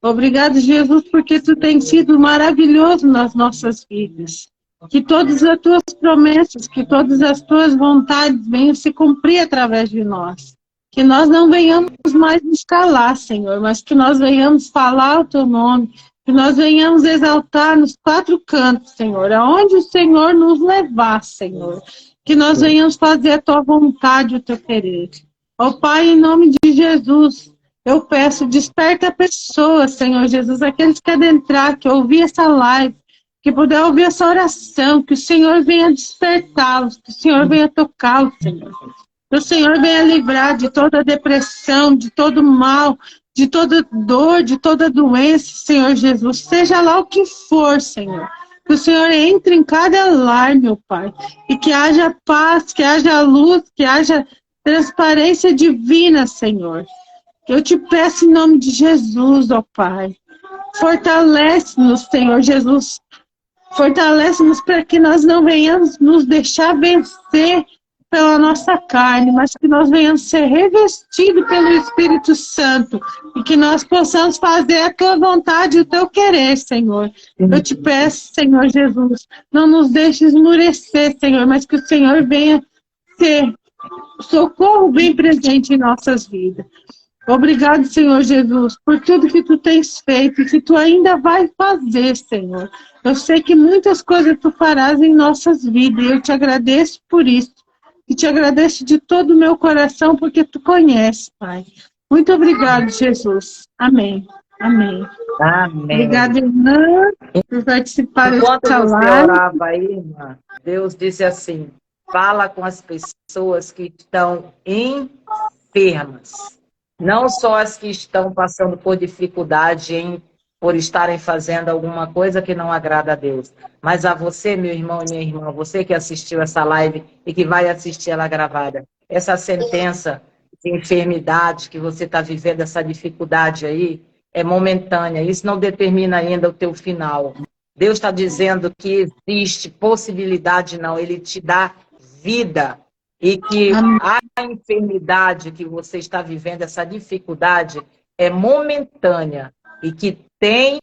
Obrigado, Jesus, porque tu tens sido maravilhoso nas nossas vidas. Que todas as tuas promessas, que todas as tuas vontades venham se cumprir através de nós. Que nós não venhamos mais nos calar, Senhor, mas que nós venhamos falar o teu nome, que nós venhamos exaltar nos quatro cantos, Senhor, aonde o Senhor nos levar, Senhor. Que nós venhamos fazer a tua vontade, o teu querer. Ó Pai, em nome de Jesus, eu peço, desperta pessoas, Senhor Jesus, aqueles que adentrar, que ouvir essa live, que puder ouvir essa oração, que o Senhor venha despertá-los, que o Senhor venha tocá-los, Senhor. Que o Senhor venha livrar de toda depressão, de todo mal, de toda dor, de toda doença, Senhor Jesus. Seja lá o que for, Senhor. Que o Senhor entre em cada lar, meu Pai. E que haja paz, que haja luz, que haja transparência divina, Senhor. Eu te peço em nome de Jesus, ó Pai. Fortalece-nos, Senhor Jesus. Fortalece-nos para que nós não venhamos nos deixar vencer pela nossa carne, mas que nós venhamos ser revestidos pelo Espírito Santo e que nós possamos fazer a tua vontade e o teu querer, Senhor. Eu te peço, Senhor Jesus, não nos deixe esmurecer, Senhor, mas que o Senhor venha ser socorro bem presente em nossas vidas. Obrigado, Senhor Jesus, por tudo que tu tens feito e que tu ainda vai fazer, Senhor. Eu sei que muitas coisas tu farás em nossas vidas e eu te agradeço por isso. E te agradeço de todo o meu coração porque tu conheces, Pai. Muito obrigado, Jesus. Amém. Amém. Amém. Obrigada, irmã, por participar Enquanto dessa você live. orava aí, irmã, Deus disse assim, fala com as pessoas que estão enfermas. Não só as que estão passando por dificuldade por estarem fazendo alguma coisa que não agrada a Deus, mas a você, meu irmão e minha irmã, você que assistiu essa live e que vai assistir ela gravada, essa sentença de enfermidade que você está vivendo, essa dificuldade aí, é momentânea. Isso não determina ainda o teu final. Deus está dizendo que existe possibilidade, não. Ele te dá vida. E que a enfermidade que você está vivendo, essa dificuldade, é momentânea. E que tem,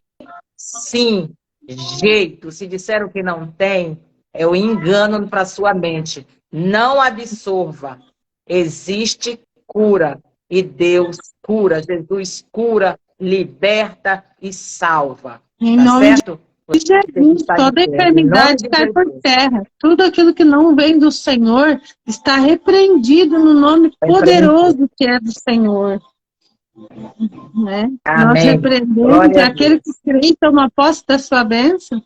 sim, jeito. Se disseram que não tem, é o engano para a sua mente. Não absorva. Existe cura. E Deus cura. Jesus cura, liberta e salva. Tá certo? Jesus, toda enfermidade cai por terra. Tudo aquilo que não vem do Senhor está repreendido no nome poderoso que é do Senhor. Né? Nós repreendemos aquele que crê e toma posse da sua bênção,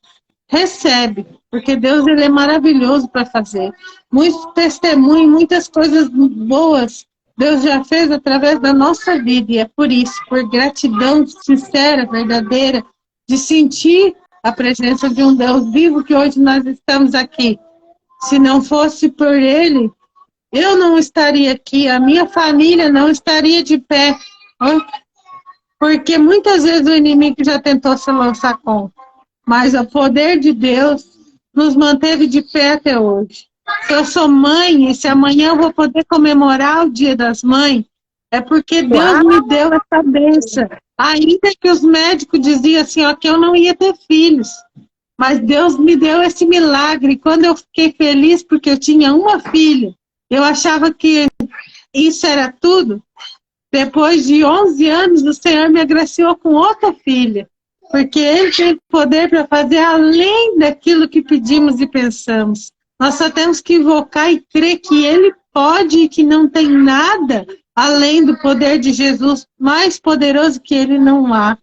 recebe, porque Deus ele é maravilhoso para fazer. Muitos testemunhos, muitas coisas boas Deus já fez através da nossa vida, e é por isso, por gratidão sincera, verdadeira, de sentir a presença de um Deus vivo, que hoje nós estamos aqui. Se não fosse por Ele, eu não estaria aqui, a minha família não estaria de pé. Porque muitas vezes o inimigo já tentou se lançar contra. Mas o poder de Deus nos manteve de pé até hoje. Se eu sou mãe, e se amanhã eu vou poder comemorar o Dia das Mães, é porque Deus me deu essa bênção. Ainda que os médicos diziam assim, ó, que eu não ia ter filhos. Mas Deus me deu esse milagre. Quando eu fiquei feliz porque eu tinha uma filha, eu achava que isso era tudo. Depois de 11 anos, o Senhor me agraciou com outra filha. Porque Ele tem poder para fazer além daquilo que pedimos e pensamos. Nós só temos que invocar e crer que Ele pode e que não tem nada além do poder de Jesus, mais poderoso que Ele não há.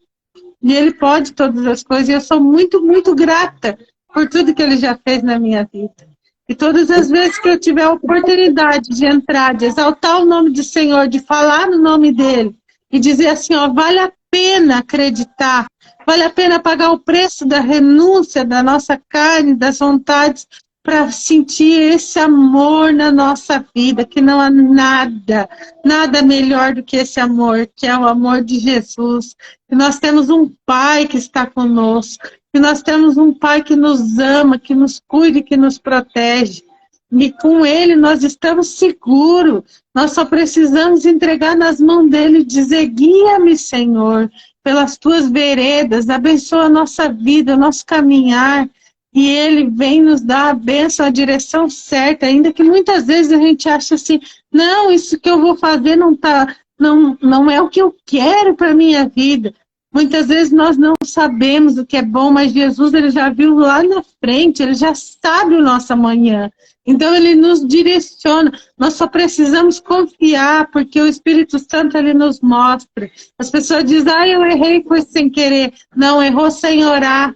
E Ele pode todas as coisas. E eu sou muito, muito grata por tudo que Ele já fez na minha vida. E todas as vezes que eu tiver a oportunidade de entrar, de exaltar o nome do Senhor, de falar no nome dEle, e dizer assim, ó, vale a pena acreditar, vale a pena pagar o preço da renúncia da nossa carne, das vontades, para sentir esse amor na nossa vida, que não há nada melhor do que esse amor, que é o amor de Jesus. E nós temos um Pai que está conosco, e nós temos um Pai que nos ama, que nos cuida e que nos protege. E com Ele nós estamos seguros. Nós só precisamos entregar nas mãos dEle e dizer, guia-me, Senhor, pelas tuas veredas, abençoa a nossa vida, o nosso caminhar. E Ele vem nos dar a bênção, a direção certa, ainda que muitas vezes a gente acha assim, não, isso que eu vou fazer não é o que eu quero para a minha vida. Muitas vezes nós não sabemos o que é bom, mas Jesus ele já viu lá na frente, Ele já sabe o nosso amanhã. Então Ele nos direciona, nós só precisamos confiar, porque o Espírito Santo Ele nos mostra. As pessoas dizem, eu errei, foi sem querer. Não, errou sem orar.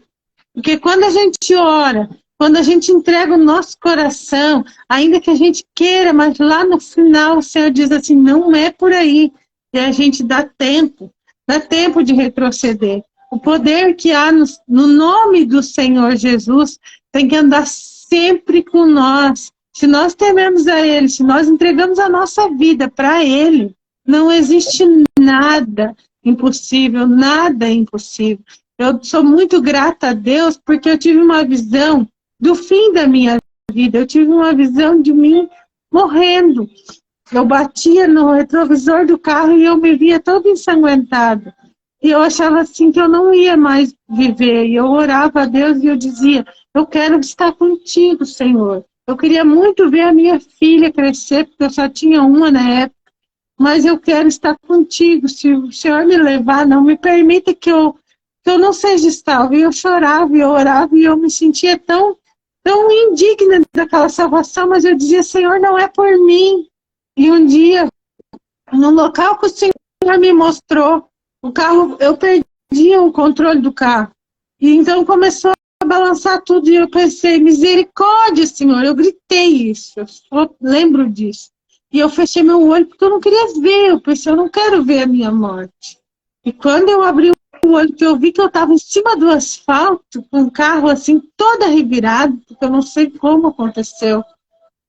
Porque quando a gente ora, quando a gente entrega o nosso coração, ainda que a gente queira, mas lá no final o Senhor diz assim, não é por aí. E a gente dá tempo de retroceder. O poder que há no nome do Senhor Jesus tem que andar sempre com nós. Se nós tememos a Ele, se nós entregamos a nossa vida para Ele, não existe nada impossível, nada impossível. Eu sou muito grata a Deus porque eu tive uma visão do fim da minha vida. Eu tive uma visão de mim morrendo. Eu batia no retrovisor do carro e eu me via todo ensanguentado. E eu achava assim que eu não ia mais viver. E eu orava a Deus e eu dizia, eu quero estar contigo, Senhor. Eu queria muito ver a minha filha crescer, porque eu só tinha uma na época. Mas eu quero estar contigo. Se o Senhor me levar, não me permita que eu não seja salvo. E eu chorava, e eu orava, e eu me sentia tão indigna daquela salvação, mas eu dizia, Senhor, não é por mim. E um dia, no local que o Senhor me mostrou, o carro, eu perdi o controle do carro. E então começou a balançar tudo, e eu pensei, misericórdia, Senhor, eu gritei isso, eu só lembro disso. e eu fechei meu olho porque eu não queria ver. Eu pensei, eu não quero ver a minha morte. E quando eu abri o olho, que eu vi que eu estava em cima do asfalto, com o carro assim, todo revirado, porque eu não sei como aconteceu,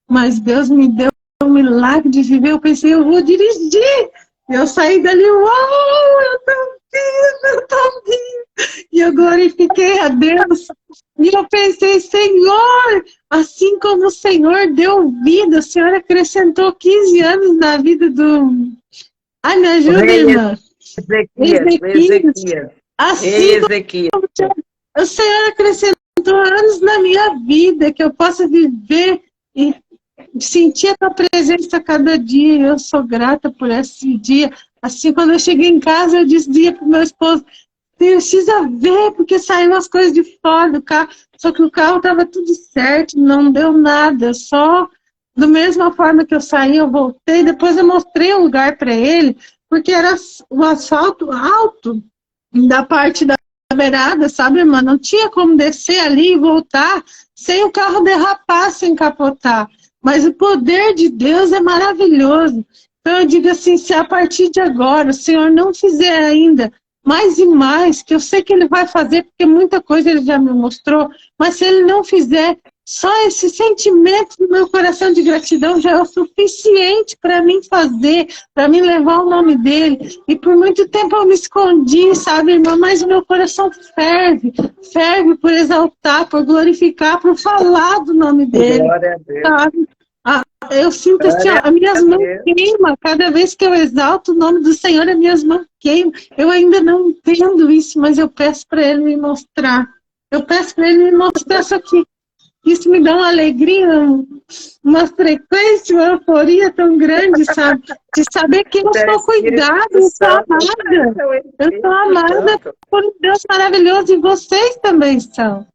mas Deus me deu um milagre de viver. Eu pensei, eu vou dirigir. Eu saí dali, uau, eu tô vivo. E eu glorifiquei a Deus. E eu pensei, Senhor, assim como o Senhor deu vida, o Senhor acrescentou 15 anos na vida do... Ai, me ajuda, irmã. Ezequias. Assim Ezequias. como o Senhor acrescentou anos na minha vida, que eu possa viver e sentir a tua presença a cada dia. Eu sou grata por esse dia. Assim, quando eu cheguei em casa, eu dizia para o meu esposo, precisa ver, porque saiu as coisas de fora do carro. Só que o carro estava tudo certo, não deu nada. Só da mesma forma que eu saí, eu voltei. Depois eu mostrei o lugar para ele, porque era o asfalto alto da parte da beirada, sabe, irmã? Não tinha como descer ali e voltar sem o carro derrapar, sem capotar. Mas o poder de Deus é maravilhoso. Então eu digo assim, se a partir de agora o Senhor não fizer ainda mais e mais, que eu sei que Ele vai fazer, porque muita coisa Ele já me mostrou, mas se Ele não fizer, só esse sentimento no meu coração de gratidão já é o suficiente para mim fazer, para mim levar o nome dEle. E por muito tempo eu me escondi, sabe, irmã? Mas o meu coração ferve, ferve por exaltar, por glorificar, por falar do nome dEle. Glória a Deus. Sabe? Eu sinto assim, as minhas mãos queimam. Cada vez que eu exalto o nome do Senhor, as minhas mãos queimam. Eu ainda não entendo isso, mas eu peço para Ele me mostrar. Eu peço para Ele me mostrar isso aqui. Isso me dá uma alegria, uma frequência, uma euforia tão grande, sabe? De saber que eu sou cuidada, eu sou amada. Eu sou amada por um Deus maravilhoso e vocês também são.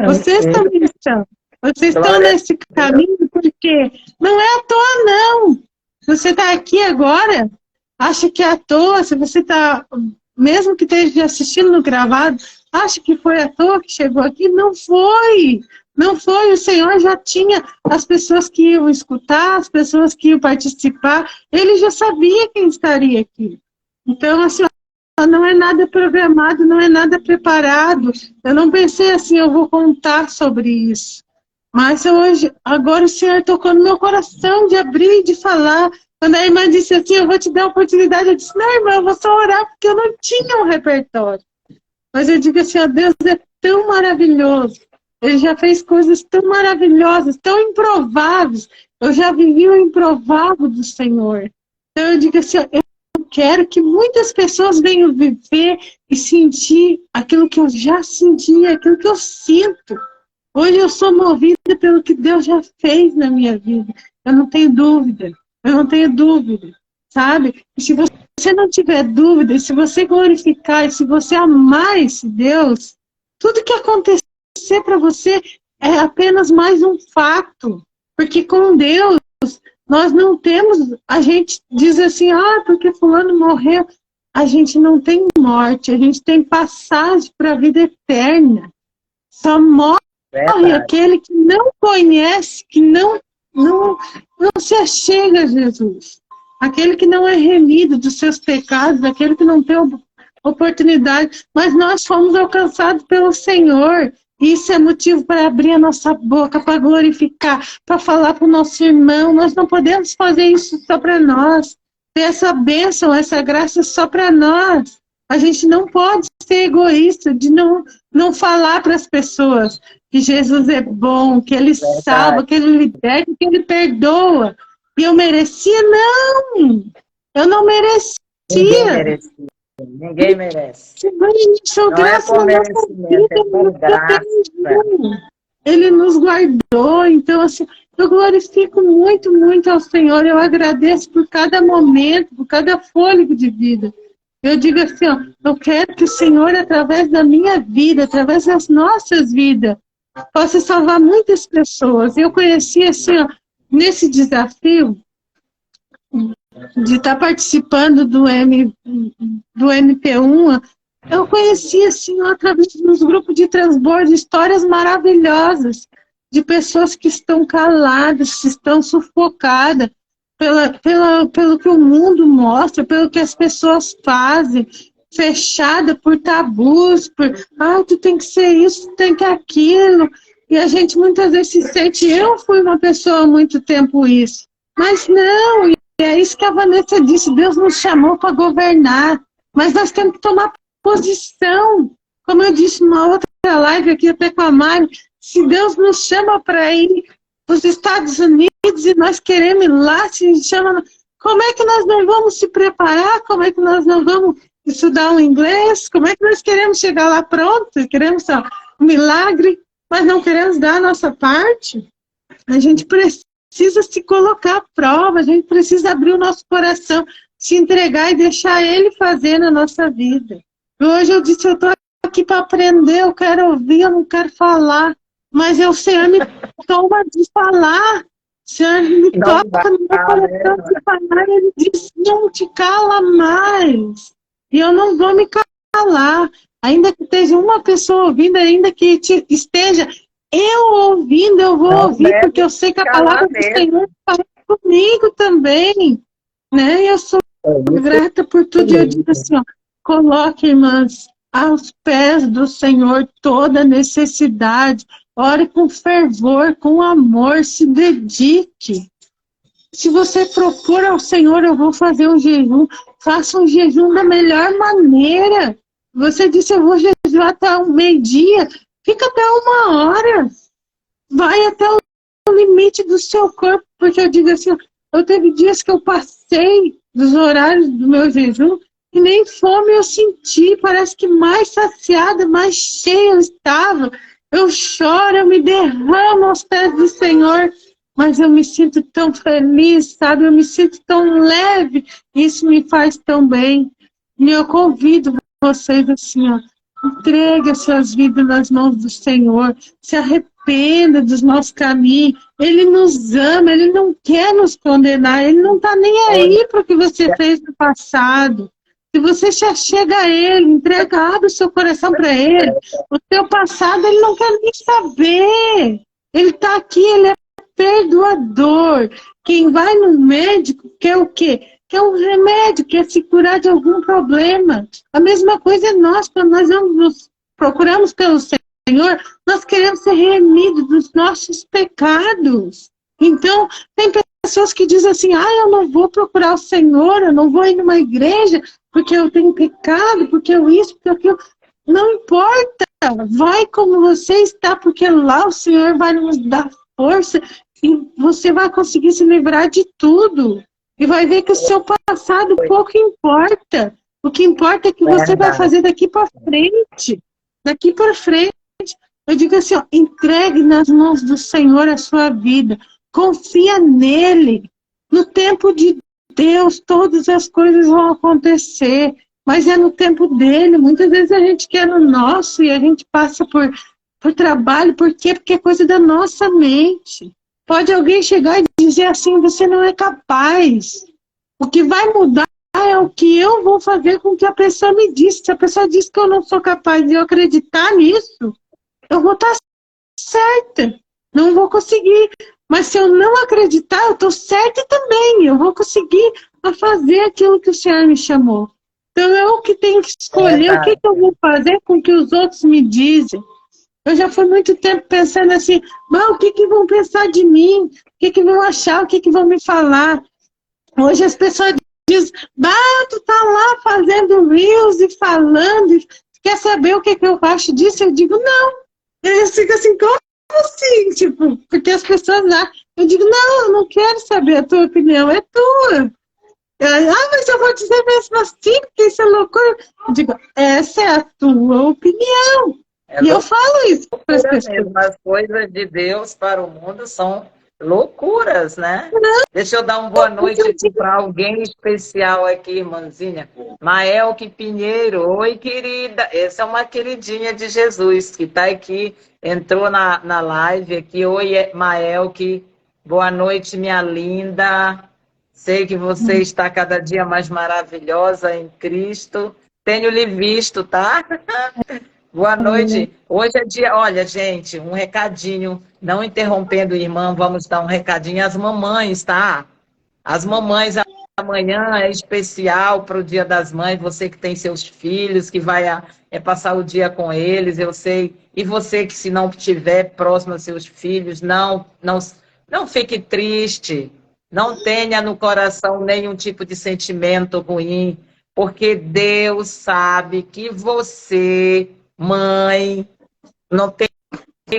Vocês também são. Vocês estão nesse caminho porque não é à toa, não. Você está aqui agora, acha que é à toa, se você está, mesmo que esteja assistindo no gravado, acha que foi à toa que chegou aqui. Não foi. Não foi. O Senhor já tinha as pessoas que iam escutar, as pessoas que iam participar. Ele já sabia quem estaria aqui. Então, assim, não é nada programado, não é nada preparado. Eu não pensei assim, eu vou contar sobre isso. Mas hoje, agora o Senhor tocou no meu coração de abrir, de falar. Quando a irmã disse assim, eu vou te dar a oportunidade, eu disse, não, irmã, eu vou só orar, porque eu não tinha um repertório. Mas eu digo assim, ó, Deus é tão maravilhoso. Ele já fez coisas tão maravilhosas, tão improváveis. Eu já vivi o improvável do Senhor. Então eu digo assim, ó, eu quero que muitas pessoas venham viver e sentir aquilo que eu já senti, aquilo que eu sinto. Hoje eu sou movida pelo que Deus já fez na minha vida. Eu não tenho dúvida. Eu não tenho dúvida. Sabe? E se você não tiver dúvida, se você glorificar, e se você amar esse Deus, tudo que acontecer para você é apenas mais um fato. Porque com Deus, nós não temos... A gente diz assim, porque fulano morreu. A gente não tem morte, a gente tem passagem para a vida eterna. Só morre aquele que não conhece, que não se achega a Jesus. Aquele que não é remido dos seus pecados, aquele que não tem oportunidade. Mas nós fomos alcançados pelo Senhor. Isso é motivo para abrir a nossa boca, para glorificar, para falar para o nosso irmão. Nós não podemos fazer isso só para nós. Ter essa bênção, essa graça só para nós. A gente não pode ser egoísta de não falar para as pessoas que Jesus é bom, que Ele salva, que Ele liberta, que Ele perdoa. E eu merecia? Não! Eu não merecia. Ninguém merece. Não graça é merecimento, é por graça. Ele nos guardou. Então, assim, eu glorifico muito, muito ao Senhor. Eu agradeço por cada momento, por cada fôlego de vida. Eu digo assim, eu quero que o Senhor, através da minha vida, através das nossas vidas, possa salvar muitas pessoas. Eu conheci, assim, nesse desafio de estar participando do MP1, eu conheci, assim, através dos grupos de transbordo, histórias maravilhosas de pessoas que estão caladas, que estão sufocadas. pelo que o mundo mostra, pelo que as pessoas fazem, fechada por tabus, tu tem que ser isso, tu tem que aquilo. E a gente muitas vezes se sente, eu fui uma pessoa há muito tempo isso. Mas não, e é isso que a Vanessa disse, Deus nos chamou para governar, mas nós temos que tomar posição. Como eu disse numa outra live aqui até com a Mari, se Deus nos chama para ir para os Estados Unidos e nós queremos ir lá, se chama, como é que nós não vamos se preparar? Como é que nós não vamos estudar o inglês? Como é que nós queremos chegar lá pronto? Queremos só um milagre, mas não queremos dar a nossa parte? A gente precisa se colocar à prova, a gente precisa abrir o nosso coração, se entregar e deixar Ele fazer na nossa vida. Hoje eu disse, eu estou aqui para aprender, eu quero ouvir, eu não quero falar, mas o Senhor me toma de falar, o Senhor me toca no meu coração de falar, Ele diz, não te cala mais, e eu não vou me calar, ainda que esteja uma pessoa ouvindo, ainda que esteja eu ouvindo, eu vou ouvir, porque eu sei que a palavra do Senhor fala comigo também, né? Eu sou grata por tudo, e eu digo assim, ó, coloque, irmãs, aos pés do Senhor toda necessidade, ore com fervor, com amor, se dedique. Se você procura ao Senhor, eu vou fazer um jejum, faça um jejum da melhor maneira. Você disse, eu vou jejuar até o meio-dia, fica até 1 hora, vai até o limite do seu corpo, porque eu digo assim, eu teve dias que eu passei dos horários do meu jejum, e nem fome eu senti, parece que mais saciada, mais cheia eu estava. Eu choro, eu me derramo aos pés do Senhor, mas eu me sinto tão feliz, sabe? Eu me sinto tão leve, isso me faz tão bem. E eu convido vocês assim, ó, entregue as suas vidas nas mãos do Senhor, se arrependa dos nossos caminhos. Ele nos ama, Ele não quer nos condenar, Ele não está nem aí para o que você fez no passado. Se você já chega a Ele, entrega, abre o seu coração para Ele, o seu passado Ele não quer nem saber. Ele está aqui, Ele é perdoador. Quem vai no médico quer o quê? Quer um remédio, quer se curar de algum problema. A mesma coisa é nós, quando nós procuramos pelo Senhor, nós queremos ser remidos dos nossos pecados. Então, tem pessoas que dizem assim, eu não vou procurar o Senhor, eu não vou ir numa igreja, porque eu tenho pecado, porque eu isso, porque aquilo. Não importa, vai como você está, porque lá o Senhor vai nos dar força e você vai conseguir se livrar de tudo. E vai ver que o seu passado pouco importa. O que importa é que você vai fazer daqui para frente. Daqui para frente. Eu digo assim, ó, entregue nas mãos do Senhor a sua vida. Confia nele. No tempo de Deus, todas as coisas vão acontecer. Mas é no tempo dele. Muitas vezes a gente quer no nosso e a gente passa por trabalho. Por quê? Porque é coisa da nossa mente. Pode alguém chegar e dizer assim, você não é capaz. O que vai mudar é o que eu vou fazer com que a pessoa me disse. Se a pessoa diz que eu não sou capaz de eu acreditar nisso, eu vou estar certa. Não vou conseguir. Mas se eu não acreditar, eu estou certa também. Eu vou conseguir fazer aquilo que o Senhor me chamou. Então eu que tenho que escolher o que eu vou fazer com o que os outros me dizem. Eu já fui muito tempo pensando assim, o que vão pensar de mim? O que vão achar? O que vão me falar? Hoje as pessoas dizem, tu tá lá fazendo reels e falando, quer saber o que eu acho disso? Eu digo, não. Eles ficam assim, como assim? Tipo, porque as pessoas lá, eu digo, não, eu não quero saber a tua opinião, é tua. Mas eu vou dizer mesmo assim, porque isso é loucura. Eu digo, essa é a tua opinião. E eu falo isso para as pessoas. Mesmo. As coisas de Deus para o mundo são loucuras, né? Deixa eu dar uma boa noite aqui para alguém especial aqui, irmãzinha. Maelque Pinheiro. Oi, querida. Essa é uma queridinha de Jesus que está aqui, entrou na live aqui. Oi, Maelque. Boa noite, minha linda. Sei que você está cada dia mais maravilhosa em Cristo. Tenho lhe visto, tá? Boa noite. Hoje é dia... Olha, gente, um recadinho. Não interrompendo, irmã, vamos dar um recadinho às mamães, tá? As mamães, amanhã é especial para o Dia das Mães, você que tem seus filhos, que vai passar o dia com eles, eu sei. E você que, se não estiver próximo aos seus filhos, não fique triste, não tenha no coração nenhum tipo de sentimento ruim, porque Deus sabe que você, mãe, não tem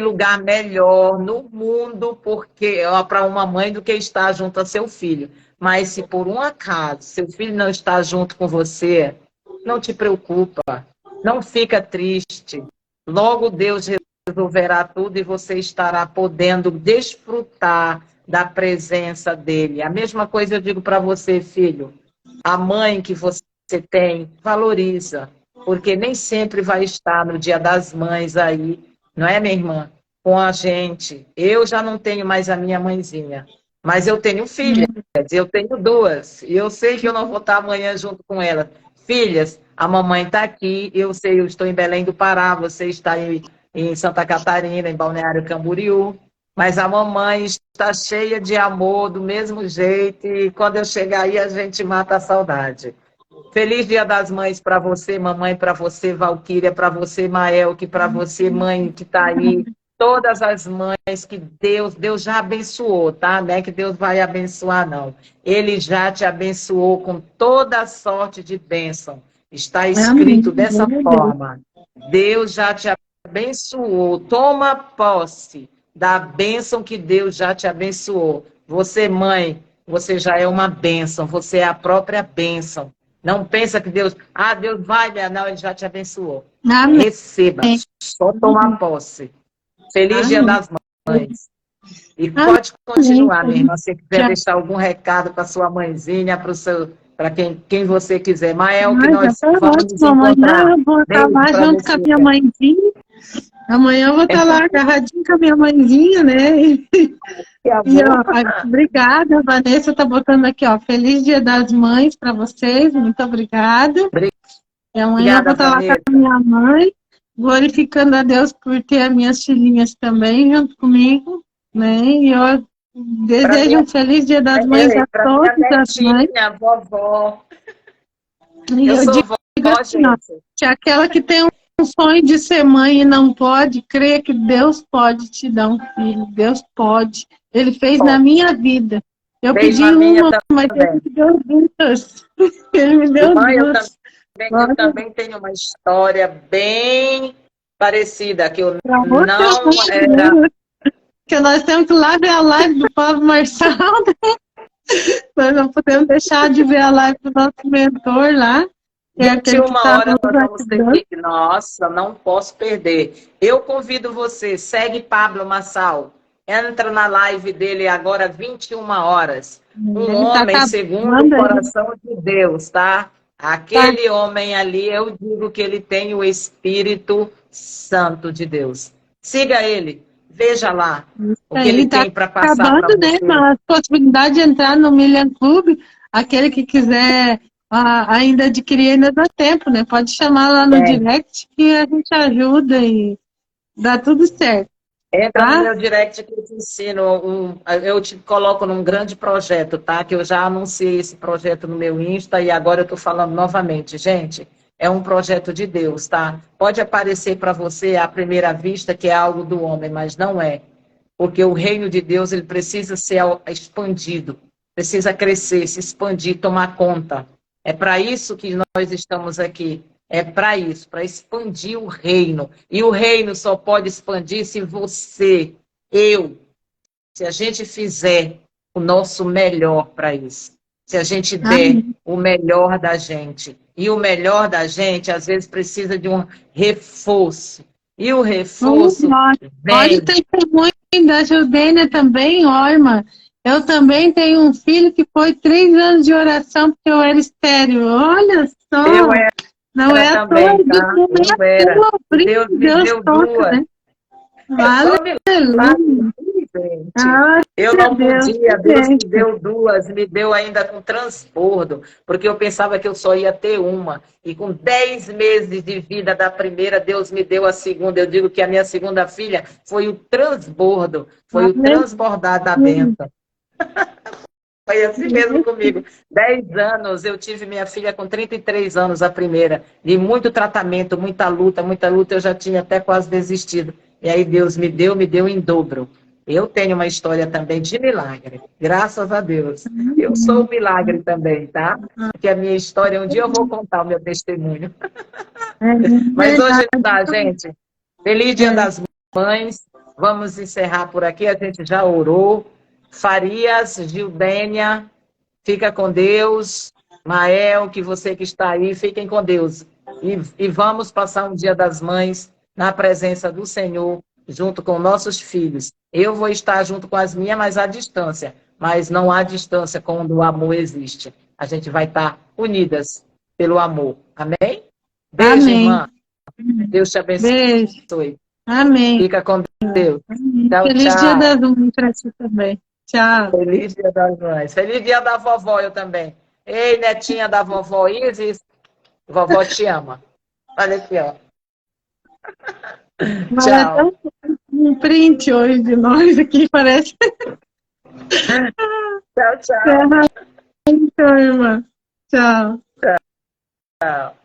lugar melhor no mundo porque para uma mãe do que estar junto a seu filho. Mas se por um acaso seu filho não está junto com você, não te preocupa, não fica triste. Logo Deus resolverá tudo e você estará podendo desfrutar da presença dele. A mesma coisa eu digo para você, filho. A mãe que você tem, valoriza, porque nem sempre vai estar no Dia das Mães aí, não é, minha irmã? Com a gente. Eu já não tenho mais a minha mãezinha, mas eu tenho filhas, eu tenho duas, e eu sei que eu não vou estar amanhã junto com elas. Filhas, a mamãe está aqui, eu sei, eu estou em Belém do Pará, você está em Santa Catarina, em Balneário Camboriú, mas a mamãe está cheia de amor, do mesmo jeito, e quando eu chegar aí, a gente mata a saudade. Feliz Dia das Mães para você, mamãe, para você, Valquíria, para você, Mael, que para você, mãe que está aí, todas as mães que Deus já abençoou, tá? Não é que Deus vai abençoar, não. Ele já te abençoou com toda a sorte de bênção. Está escrito dessa forma. Deus já te abençoou. Toma posse da bênção que Deus já te abençoou. Você, mãe, você já é uma bênção. Você é a própria bênção. Não pensa que Deus vai, não, ele já te abençoou. Amém. Receba, só tomar posse. Feliz Dia das Mães. E pode continuar, minha irmã, se quiser deixar algum recado para sua mãezinha, para quem você quiser. Mael, que nós vamos nos encontrar. Amanhã eu vou estar lá junto com a minha mãezinha. Amanhã eu vou estar lá agarradinho com a minha mãezinha, né? Obrigada, a Vanessa está botando aqui, ó. Feliz Dia das Mães para vocês, muito obrigada. E amanhã eu vou estar lá com a minha mãe, glorificando a Deus por ter as minhas filhinhas também junto comigo, né? E eu desejo um feliz Dia das Mães a todas as mães. Vovó. E eu digo assim, ó, que aquela que tem um sonho de ser mãe e não pode, creia que Deus pode te dar um filho. Deus pode. Ele fez na minha vida. Eu pedi uma, mas ele me deu duas. Ele me deu duas. Eu também tenho uma história bem parecida, que eu não era... Que nós temos que lá ver a live do Pablo Marçal, né? Nós não podemos deixar de ver a live do nosso mentor lá. Que é aquele que tá hora nós vamos ter que... Nossa, não posso perder. Eu convido você, segue Pablo Marçal. Entra na live dele agora, 21 horas. Um homem segundo o coração de Deus, tá? Aquele homem ali, eu digo que ele tem o Espírito Santo de Deus. Siga ele, veja lá o que ele tem para passar para você. Né? A possibilidade de entrar no Million Club, aquele que quiser ainda adquirir, ainda dá tempo, né? Pode chamar lá no direct que a gente ajuda e dá tudo certo. Entra no meu direct que eu te ensino, eu te coloco num grande projeto, tá? Que eu já anunciei esse projeto no meu Insta e agora eu tô falando novamente. Gente, é um projeto de Deus, tá? Pode aparecer para você à primeira vista que é algo do homem, mas não é. Porque o reino de Deus, ele precisa ser expandido, precisa crescer, se expandir, tomar conta. É para isso que nós estamos aqui. É para isso, para expandir o reino. E o reino só pode expandir se você, se a gente fizer o nosso melhor para isso. Se a gente der o melhor da gente. E o melhor da gente, às vezes, precisa de um reforço. E o reforço vem... Olha o testemunho da Judênia também, ó, irmã. Eu também tenho um filho que foi 3 anos de oração porque eu era estéril. Olha só. Eu era. Não é também, a tá? Não era. Deus me deu toca, duas. Né? Aleluia. Eu não podia, Deus me deu duas, me deu ainda com transbordo, porque eu pensava que eu só ia ter uma. E com 10 meses de vida da primeira, Deus me deu a segunda. Eu digo que a minha segunda filha foi o transbordo, foi o transbordar da bênção. Foi assim mesmo comigo. 10 anos, eu tive minha filha com 33 anos, a primeira. E muito tratamento, muita luta, eu já tinha até quase desistido. E aí Deus me deu em dobro. Eu tenho uma história também de milagre, graças a Deus. Eu sou um milagre também, tá? Porque a minha história, um dia eu vou contar o meu testemunho. É Mas hoje verdade. tá, gente. Feliz Dia É. das Mães. Vamos encerrar por aqui. A gente já orou. Farias, Gildênia, fica com Deus. Mael, que você que está aí, fiquem com Deus. E vamos passar um Dia das Mães na presença do Senhor, junto com nossos filhos. Eu vou estar junto com as minhas, mas à distância. Mas não há distância quando o amor existe. A gente vai estar unidas pelo amor. Amém? Beijo, Amém. irmã. Deus te abençoe. Beijo. Amém. Fica com Deus. Tchau, Feliz Dia das tchau. Mães para você também. Tchau. Feliz Dia das Mães. Feliz Dia da vovó, eu também. Ei, netinha da vovó Isis, vovó te ama. Olha aqui, ó. Mas é Tchau. tão um print hoje de nós aqui, parece. Tchau, tchau. Tchau, irmã. Tchau. Tchau.